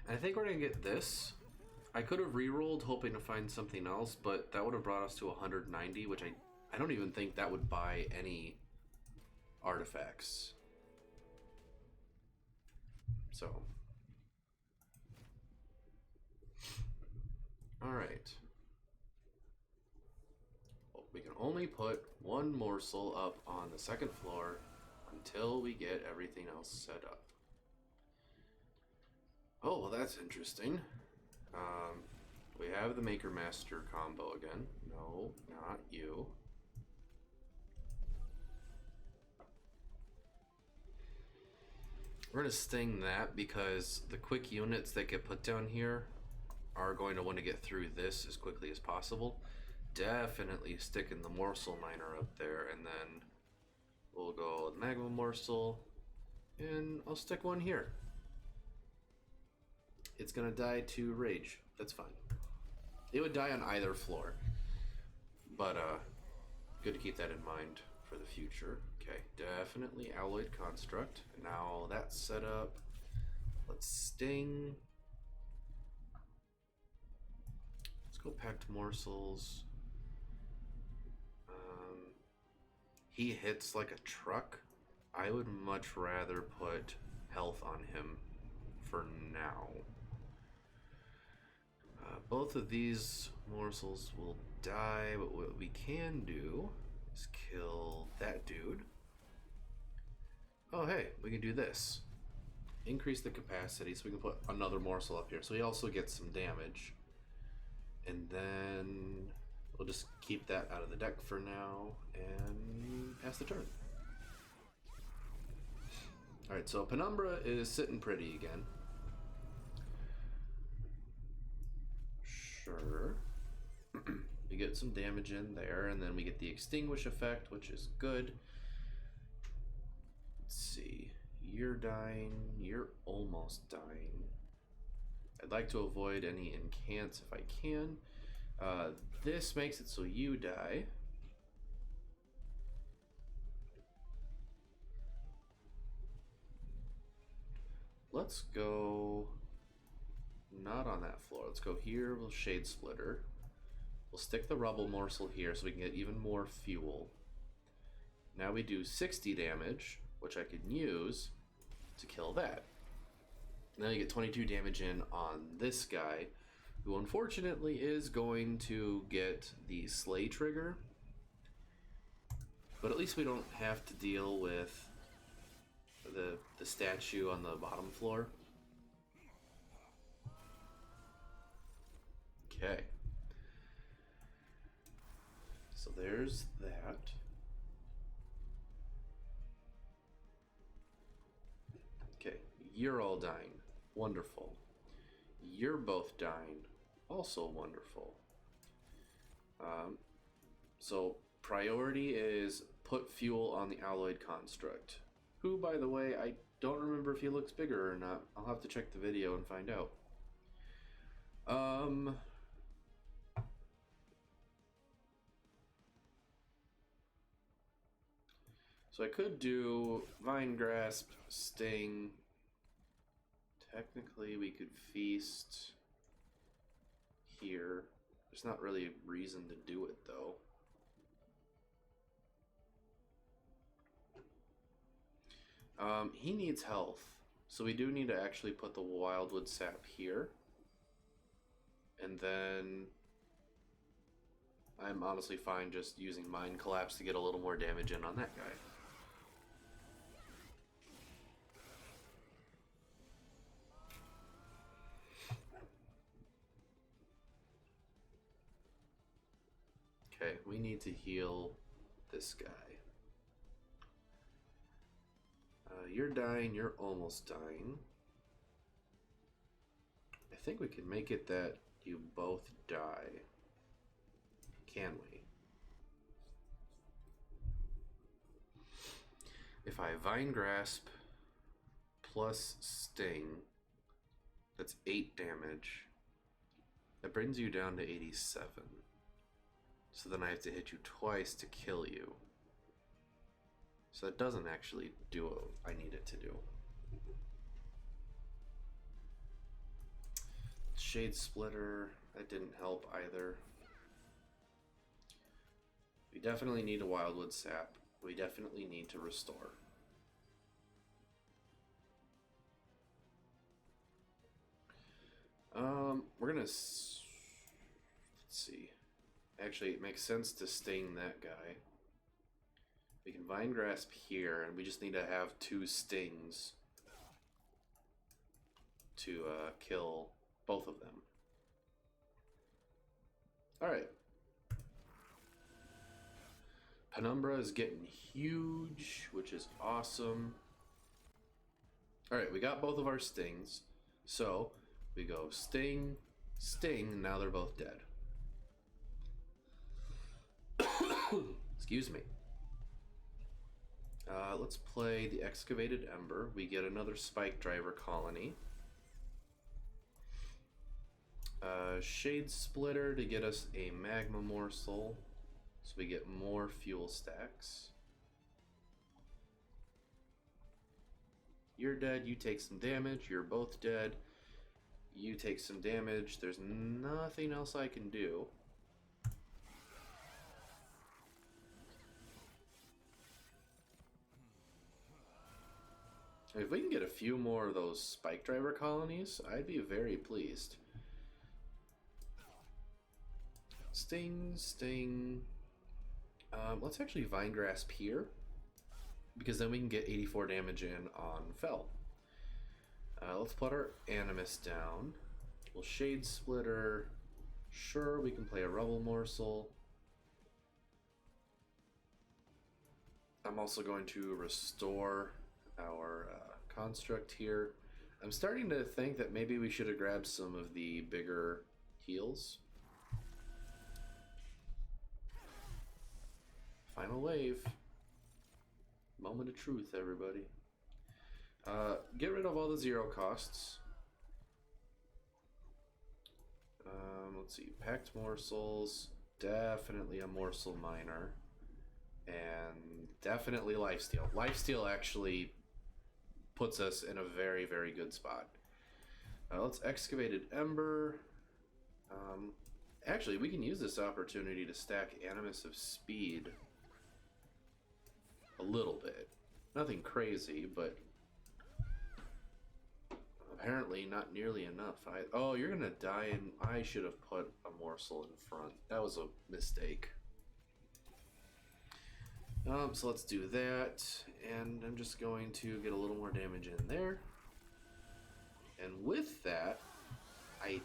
Speaker 1: And I think we're gonna get this. I could have re-rolled hoping to find something else, but that would have brought us to 190, which I don't even think that would buy any artifacts. So. Alright. Well, we can only put one morsel up on the second floor until we get everything else set up. Oh, well, that's interesting. We have the Maker Master combo again. No, not you. We're going to sting that because the quick units that get put down here are going to want to get through this as quickly as possible. Definitely sticking the morsel miner up there, and then we'll go magma morsel, and I'll stick one here. It's gonna die to rage. That's fine. It would die on either floor, but good to keep that in mind for the future. Okay, definitely alloyed construct. Now that's set up. Let's sting. Let's go packed morsels. He hits like a truck. I would much rather put health on him for now. Both of these morsels will die, but what we can do is kill that dude. Oh, hey, we can do this. Increase the capacity so we can put another morsel up here. So he also gets some damage. And then we'll just keep that out of the deck for now and pass the turn. Alright, so Penumbra is sitting pretty again. Sure. We get some damage in there, and then we get the extinguish effect, which is good. Let's see. You're dying. You're almost dying. I'd like to avoid any incants if I can. This makes it so you die. Let's go not on that floor. Let's go here. We'll Shade Splitter. We'll stick the rubble morsel here so we can get even more fuel. Now we do 60 damage, which I can use to kill that. Now you get 22 damage in on this guy, who unfortunately is going to get the Slay trigger. But at least we don't have to deal with the statue on the bottom floor. Okay. So there's that. Okay, you're all dying. Wonderful. You're both dying. Also wonderful. So priority is put fuel on the alloyed construct. Who, by the way, I don't remember if he looks bigger or not. I'll have to check the video and find out. So I could do Vine Grasp, Sting. Technically, we could feast here. There's not really a reason to do it, though. He needs health, so we do need to actually put the Wildwood Sap here. And then I'm honestly fine just using Mind Collapse to get a little more damage in on that guy. Okay, we need to heal this guy. You're dying, you're almost dying. I think we can make it that you both die. Can we? If I Vine Grasp plus Sting, that's 8 damage. That brings you down to 87. So then I have to hit you twice to kill you. So that doesn't actually do what I need it to do. Shade Splitter, that didn't help either. We definitely need a Wildwood Sap. We definitely need to restore. We're gonna let's see. Actually, it makes sense to sting that guy. We can Vine Grasp here, and we just need to have 2 stings to kill both of them. Alright. Penumbra is getting huge, which is awesome. Alright, we got both of our stings. So, we go sting, sting, now they're both dead. Excuse me. Let's play the Excavated Ember. We get another Spikedriver colony. Shade Splitter to get us a Magma Morsel, so we get more fuel stacks. You're dead, you take some damage, you're both dead. You take some damage, there's nothing else I can do. If we can get a few more of those Spikedriver colonies, I'd be very pleased. Sting, sting. Let's actually Vine Grasp here, because then we can get 84 damage in on Fel. Let's put our Animus down. We'll Shade Splitter. Sure, we can play a Rubble Morsel. I'm also going to restore our construct here. I'm starting to think that maybe we should have grabbed some of the bigger heals. Final wave. Moment of truth, everybody. Get rid of all the 0 costs. Let's see. Packed Morsels. Definitely a Morsel Miner. And definitely Lifesteal. Lifesteal actually puts us in a very, very good spot. Let's Excavated Ember. Actually, we can use this opportunity to stack Animus of Speed a little bit. Nothing crazy, but apparently not nearly enough. Oh, you're gonna die, and I should have put a Morsel in front. That was a mistake. So let's do that, and I'm just going to get a little more damage in there. And with that, I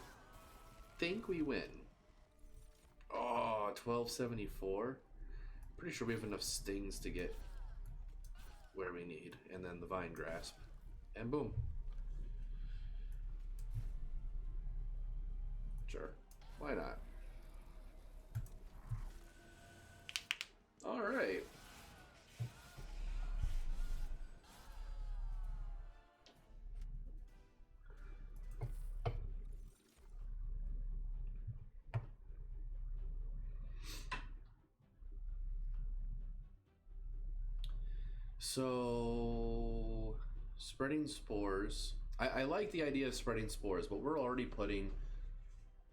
Speaker 1: think we win. Oh, 1274. Pretty sure we have enough stings to get where we need, and then the Vine Grasp, and boom. Sure, why not? All right. So, spreading spores. I like the idea of spreading spores, but we're already putting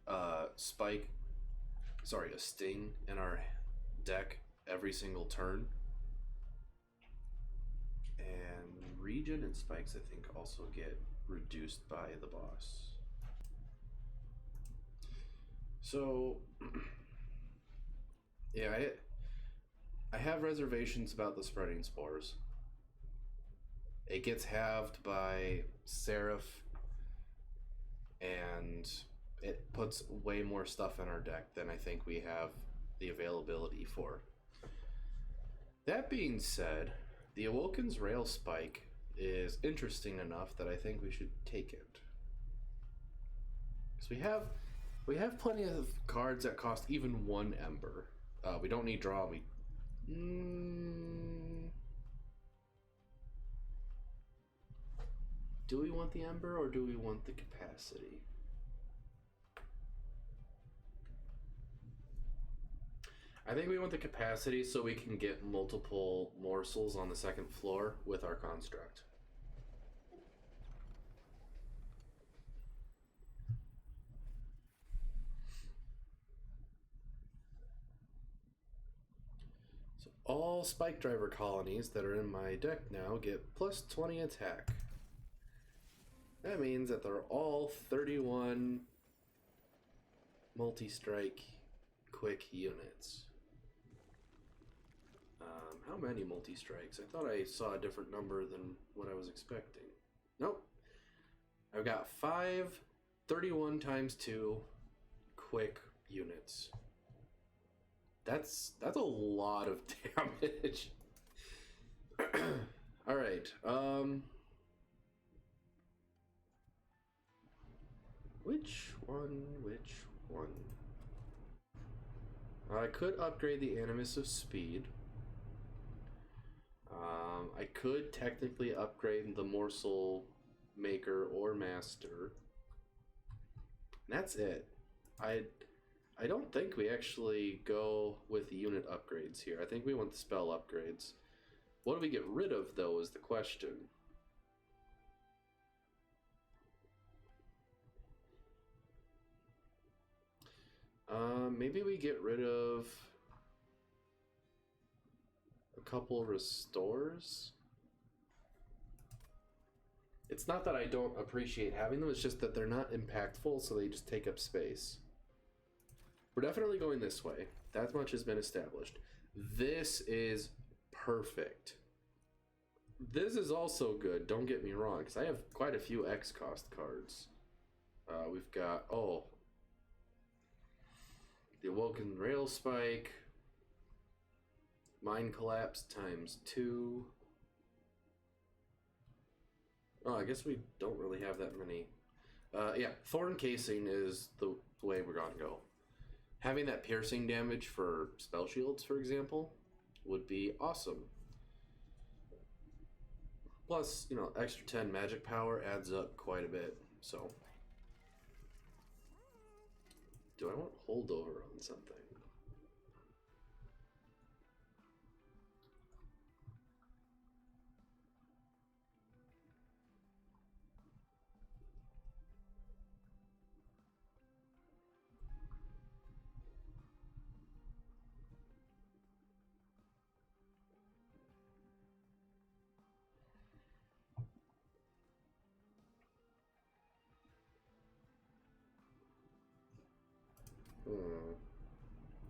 Speaker 1: a sting in our deck every single turn. And regen and spikes, I think, also get reduced by the boss. So, yeah, I have reservations about the spreading spores. It gets halved by Seraph, and it puts way more stuff in our deck than I think we have the availability for. That being said, the Awoken's Rail Spike is interesting enough that I think we should take it. Because we have plenty of cards that cost even 1 Ember. We don't need draw. Do we want the Ember or do we want the capacity? I think we want the capacity so we can get multiple morsels on the second floor with our construct. So all Spikedriver colonies that are in my deck now get plus 20 attack. That means that they're all 31 multi-strike quick units. How many multi-strikes? I thought I saw a different number than what I was expecting. Nope. I've got 5 31 times 2 quick units. That's a lot of damage. All right. Which one? I could upgrade the Animus of Speed. I could technically upgrade the Morsel Maker or Master. And that's it. I don't think we actually go with the unit upgrades here. I think we want the spell upgrades. What do we get rid of, though, is the question. Maybe we get rid of a couple restores. It's not that I don't appreciate having them, it's just that they're not impactful, so they just take up space. We're definitely going this way. That much has been established. This is perfect. This is also good, don't get me wrong, because I have quite a few X cost cards. We've got, the Awoken Rail Spike, Mine Collapse ×2. Oh, I guess we don't really have that many. Yeah, Thorn Casing is the way we're gonna go. Having that piercing damage for spell shields, for example, would be awesome. Plus, you know, extra 10 magic power adds up quite a bit, so. Do I want holdover on something?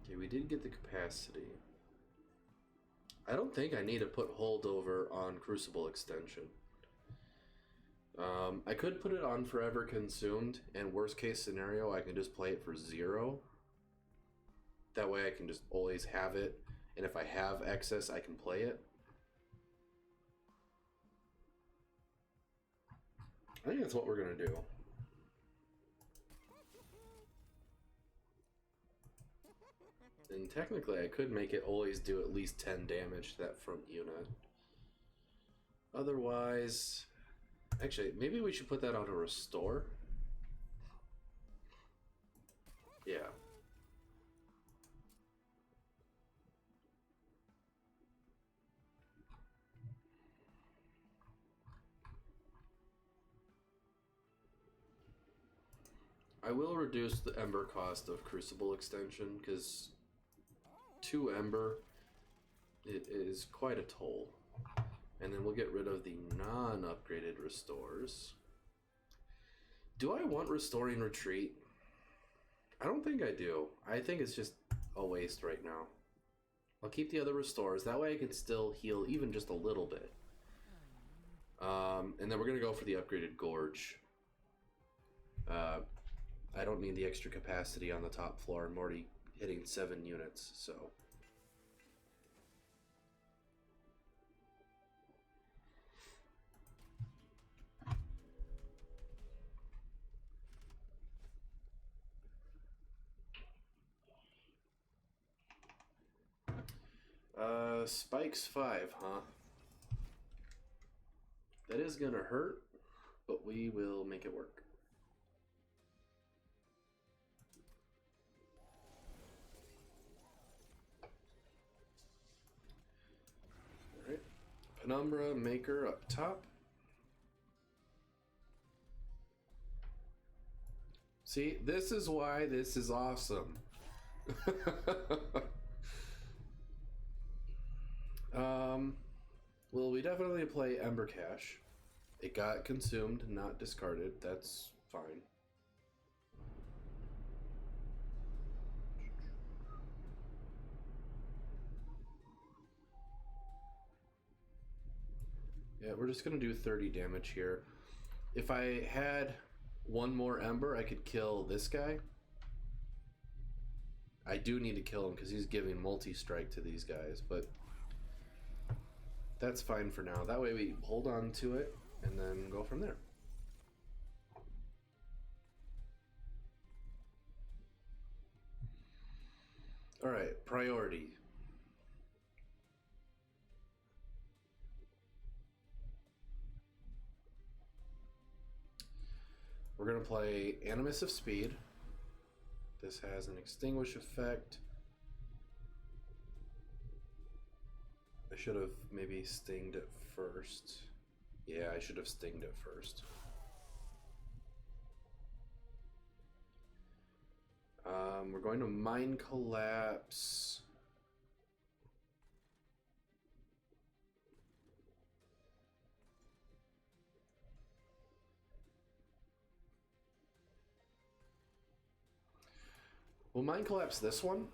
Speaker 1: Okay, we did get the capacity. I don't think I need to put holdover on Crucible Extension. I could put it on Forever Consumed, and worst case scenario, I can just play it for 0. That way I can just always have it, and if I have excess, I can play it. I think that's what we're gonna do. And technically, I could make it always do at least 10 damage to that front unit. Otherwise, actually, maybe we should put that on a restore. Yeah. I will reduce the Ember cost of Crucible Extension, because 2 Ember, it is quite a toll. And then we'll get rid of the non-upgraded restores. Do I want Restoring Retreat? I don't think I do. I think it's just a waste right now. I'll keep the other restores. That way I can still heal even just a little bit. And then we're going to go for the upgraded Gorge. I don't need the extra capacity on the top floor. I'm already hitting 7 units, so. Spikes 5, huh? That is gonna hurt, but we will make it work. Penumbra Maker up top. See, this is why this is awesome. Well, we definitely play Ember Cache. It got consumed, not discarded. That's fine. Yeah, we're just gonna do 30 damage here. If I had one more Ember, I could kill this guy. I do need to kill him because he's giving multi-strike to these guys, but that's fine for now. That way we hold on to it and then go from there. All right, priority. We're going to play Animus of Speed. This has an extinguish effect. I should have maybe stinged it first. Yeah, I should have stinged it first. We're going to Mind Collapse. We'll Mind Collapse this one.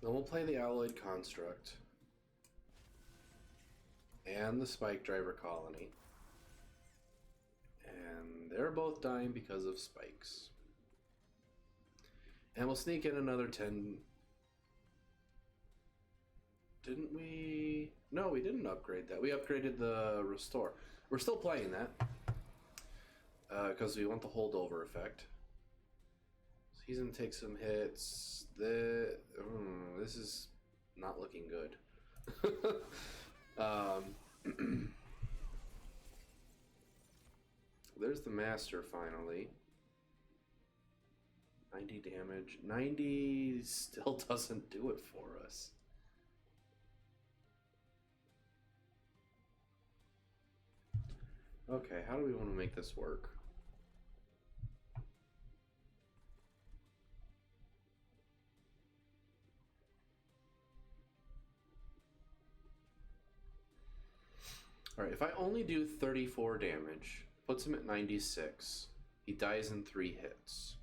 Speaker 1: Then we'll play the Alloyed Construct. And the Spikedriver Colony. And they're both dying because of spikes. And we'll sneak in another 10. Didn't we? No, we didn't upgrade that. We upgraded the Restore. We're still playing that. Because we want the holdover effect. So he's going to take some hits. This is not looking good. There's the Master finally. 90 damage. 90 still doesn't do it for us. Okay, how do we want to make this work? Alright, if I only do 34 damage, puts him at 96. He dies in 3 hits.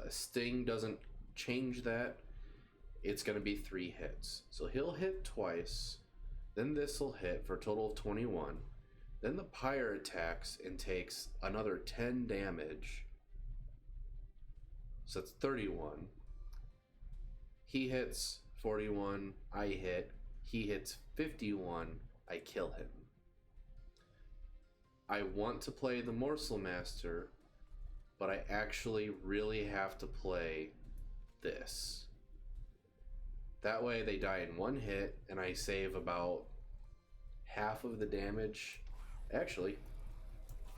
Speaker 1: Sting doesn't change that. It's going to be 3 hits. So he'll hit twice. Then this will hit for a total of 21. Then the Pyre attacks and takes another 10 damage. So that's 31. He hits 41. I hit. He hits 51. I kill him. I want to play the Morsel Master, but I actually really have to play this. That way they die in 1 hit, and I save about half of the damage. Actually,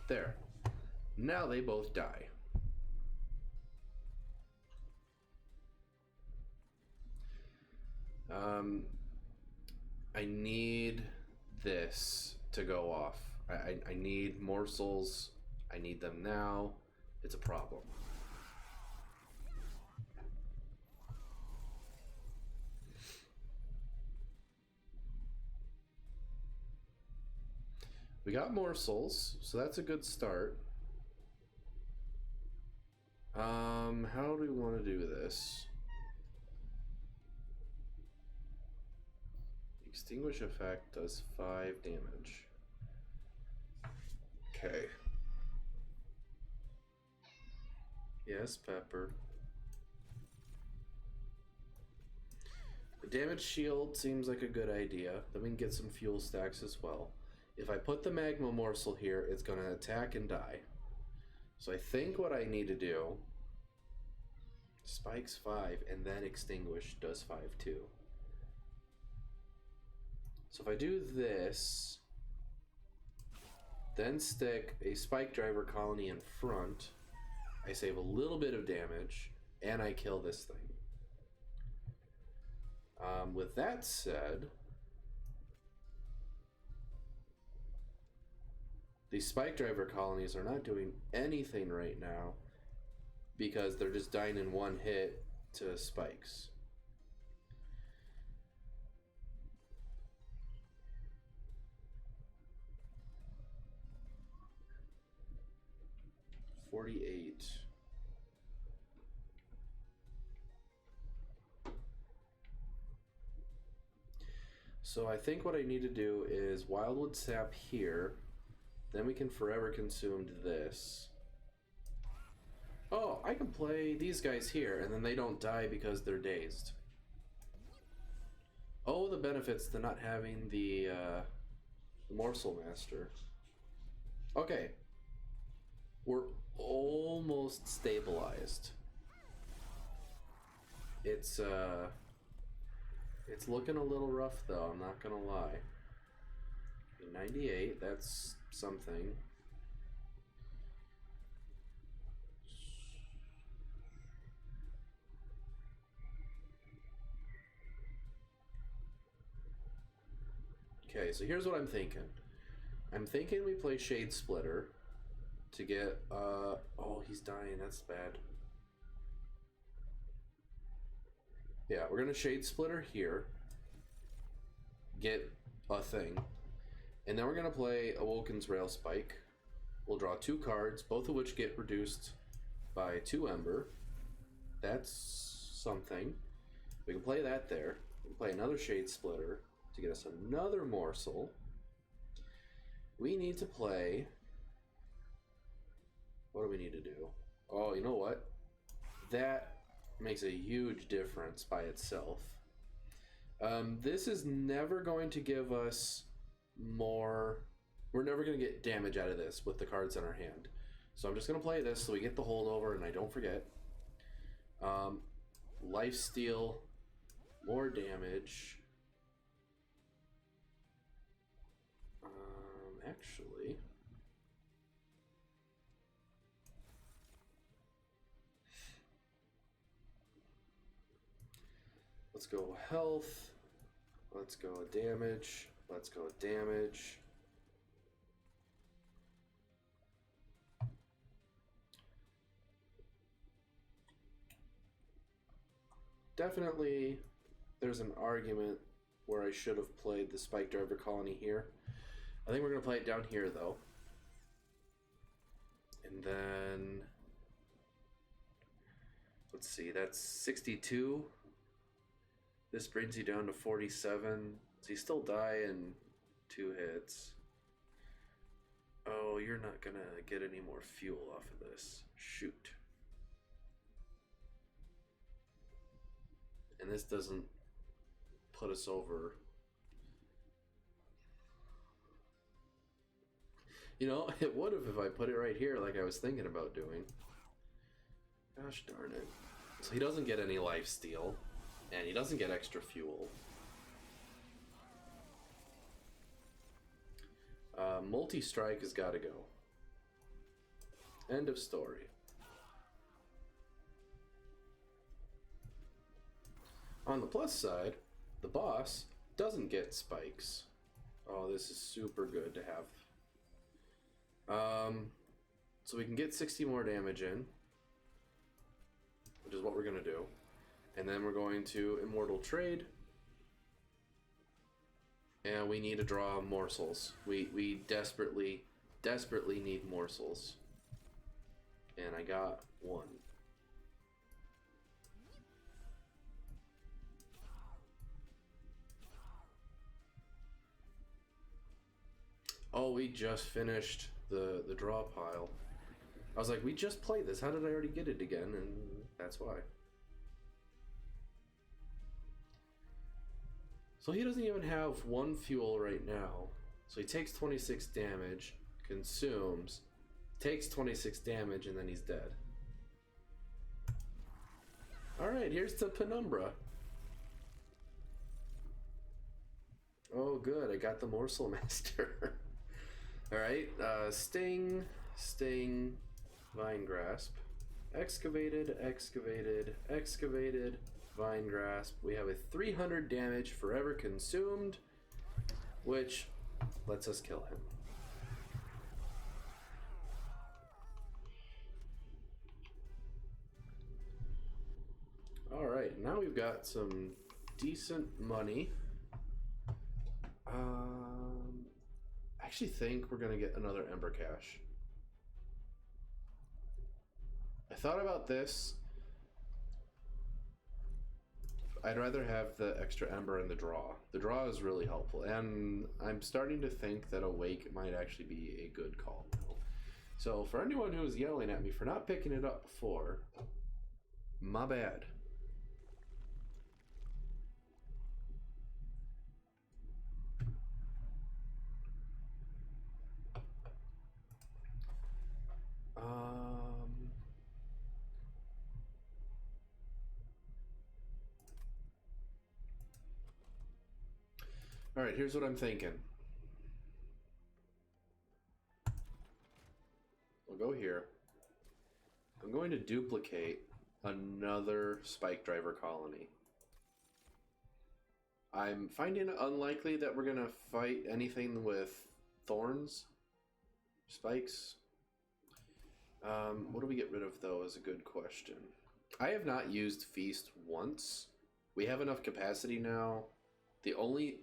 Speaker 1: there. Now they both die. I need this to go off. I need morsels. I need them now. It's a problem. We got morsels, so that's a good start. How do we want to do this? Extinguish effect does 5 damage. Okay. Yes, Pepper. The damage shield seems like a good idea. Then we can get some fuel stacks as well. If I put the magma morsel here, it's going to attack and die. So I think what I need to do, spikes 5 and then extinguish does 5 too. So if I do this, then stick a Spikedriver colony in front, I save a little bit of damage, and I kill this thing. With that said, The Spikedriver colonies are not doing anything right now because they're just dying in one hit to spikes. $48. So I think what I need to do is Wildwood Sap here. Then we can forever consume this. Oh, I can play these guys here, and then they don't die because they're dazed. Oh, the benefits to not having the Morsel Master. Okay. We're almost stabilized. It's looking a little rough, though, I'm not gonna lie. 98, that's something. Okay, so here's what I'm thinking. I'm thinking we play Shade Splitter to get, oh, he's dying, that's bad. Yeah, we're gonna Shade Splitter here, get a thing, and then we're gonna play Awoken's Rail Spike. We'll draw 2 cards, both of which get reduced by 2 Ember. That's something. We can play that there. We can play another Shade Splitter to get us another morsel. We need to play... What do we need to do? Oh, you know what? That makes a huge difference by itself. This is never going to give us more... We're never going to get damage out of this with the cards in our hand. So I'm just going to play this so we get the holdover and I don't forget. Lifesteal, more damage. Actually... Let's go health. Let's go damage. Let's go damage. Definitely, there's an argument where I should have played the Spikedriver colony here. I think we're going to play it down here, though. And then... Let's see, that's 62. This brings you down to 47. So you still die in 2 hits. Oh, you're not gonna get any more fuel off of this. Shoot. And this doesn't put us over. You know, it would have if I put it right here like I was thinking about doing. Gosh darn it. So he doesn't get any lifesteal. And he doesn't get extra fuel. Multi-strike has got to go. End of story. On the plus side, the boss doesn't get spikes. Oh, this is super good to have. So we can get 60 more damage in, which is what we're going to do. And then we're going to Immortal Trade. And we need to draw morsels. We desperately need morsels. And I got 1. Oh, we just finished the draw pile. I was like, we just played this. How did I already get it again? And that's why. So he doesn't even have 1 fuel right now. So he takes 26 damage, consumes, takes 26 damage, and then he's dead. Alright, here's the Penumbra. Oh good, I got the Morsel Master. Alright, Sting, Sting, Vine Grasp. Excavated, excavated, excavated, Vine Grasp. We have a 300 damage forever consumed, which lets us kill him.
Speaker 2: Alright, now we've got some decent money. I actually think we're going to get another Ember Cache. I thought about this. I'd rather have the extra Ember in the draw. The draw is really helpful, and I'm starting to think that Awake might actually be a good call now. So for anyone who was yelling at me for not picking it up before, my bad. All right, here's what I'm thinking. We'll go here. I'm going to duplicate another Spikedriver colony. I'm finding it unlikely that we're going to fight anything with thorns, spikes. What do we get rid of, though, is a good question. I have not used Feast once. We have enough capacity now. The only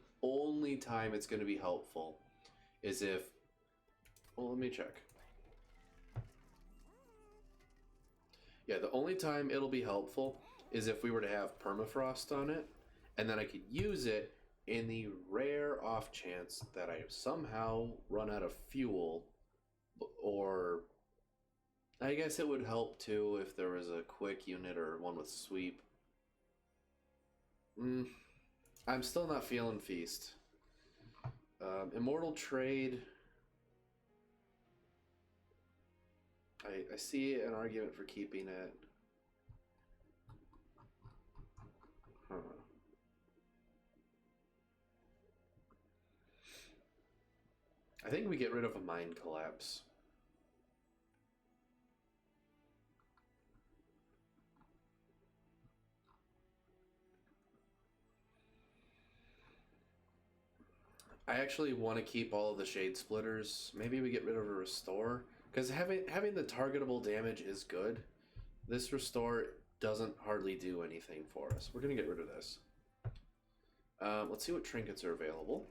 Speaker 2: time it's going to be helpful is if... Well, let me check. Yeah, the only time it'll be helpful is if we were to have permafrost on it, and then I could use it in the rare off chance that I somehow run out of fuel, or I guess it would help too if there was a quick unit or one with sweep. I'm still not feeling Feast. Immortal Trade. I see an argument for keeping it. Huh. I think we get rid of a Mind Collapse. I actually want to keep all of the Shade Splitters. Maybe we get rid of a Restore. Because having the targetable damage is good. This Restore doesn't hardly do anything for us. We're going to get rid of this. Let's see what trinkets are available.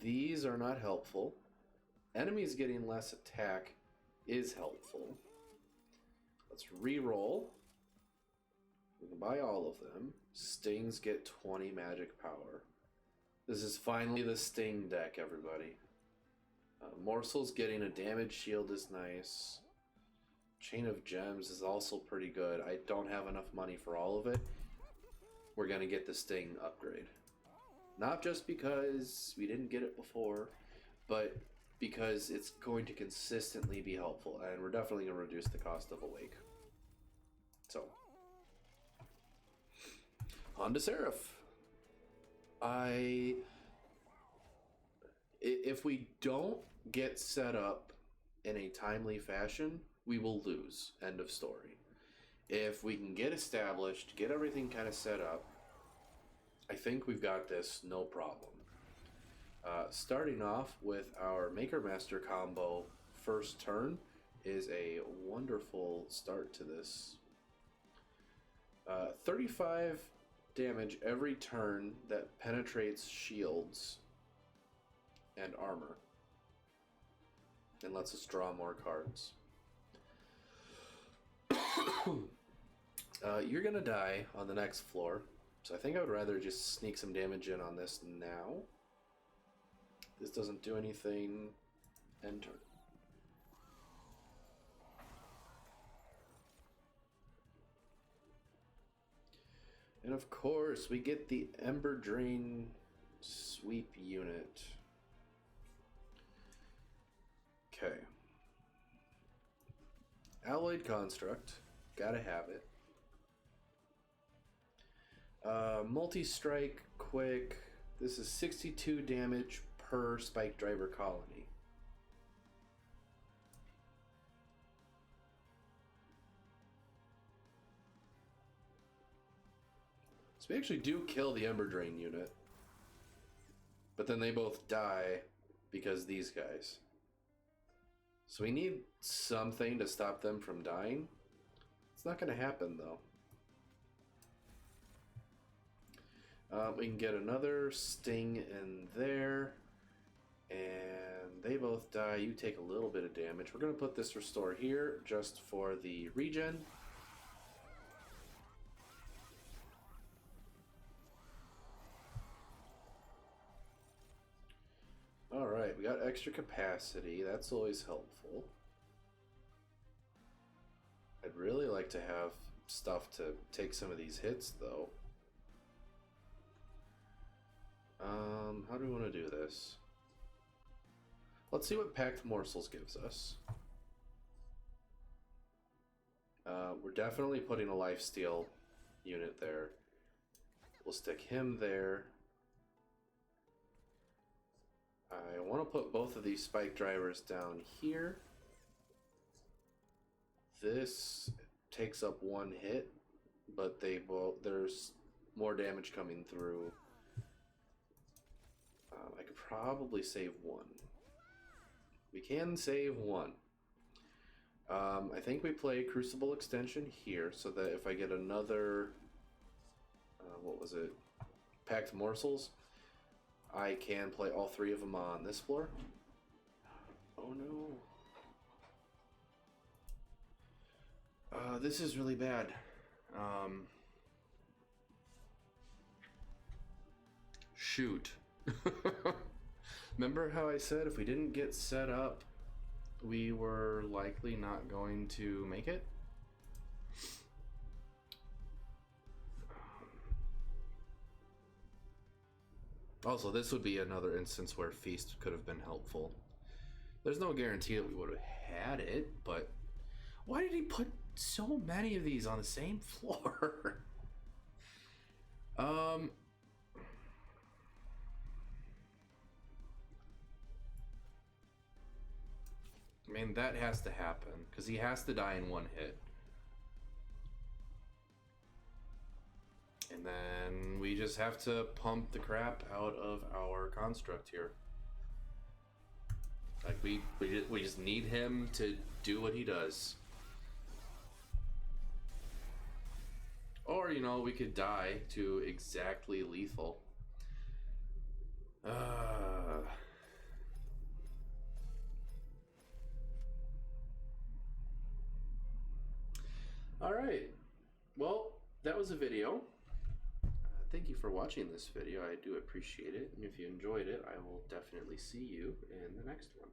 Speaker 2: These are not helpful. Enemies getting less attack is helpful. Let's re-roll. We can buy all of them. Stings get 20 magic power. This is finally the Sting deck, everybody. Morsels getting a damage shield is nice. Chain of Gems is also pretty good. I don't have enough money for all of it. We're going to get the Sting upgrade. Not just because we didn't get it before, but because it's going to consistently be helpful, and we're definitely going to reduce the cost of Awake. So, on to Seraph. If we don't get set up in a timely fashion, we will lose. End of story. If we can get established, get everything kind of set up, I think we've got this no problem. Starting off with our Maker Master combo first turn is a wonderful start to this. 35 damage every turn that penetrates shields and armor and lets us draw more cards. You're gonna die on the next floor, so I think I would rather just sneak some damage in on this now. This doesn't do anything. End turn. And of course, we get the Ember Drain sweep unit. Okay. Alloyed Construct. Gotta have it. Multi-strike, quick. This is 62 damage per Spikedriver colony. So we actually do kill the Ember Drain unit. But then they both die because these guys. So we need something to stop them from dying. It's not going to happen, though. We can get another sting in there. And they both die. You take a little bit of damage. We're going to put this restore here just for the regen. Alright, we got extra capacity. That's always helpful. I'd really like to have stuff to take some of these hits, though. How do we want to do this? Let's see what Packed Morsels gives us. We're definitely putting a lifesteal unit there. We'll stick him there. I want to put both of these Spikedrivers down here. This takes up one hit, but there's more damage coming through. I could probably save one. We can save one. I think we play Crucible Extension here so that if I get another, what was it? Packed Morsels, I can play all three of them on this floor. Oh no. This is really bad. Shoot. Remember how I said if we didn't get set up, we were likely not going to make it? Also, this would be another instance where Feast could have been helpful. There's no guarantee that we would have had it, but why did he put so many of these on the same floor? I mean, that has to happen, because he has to die in one hit. And then we just have to pump the crap out of our construct here. Like, we just need him to do what he does. Or, you know, we could die to exactly lethal. Alright, well, that was a video. Thank you for watching this video. I do appreciate it. And if you enjoyed it, I will definitely see you in the next one.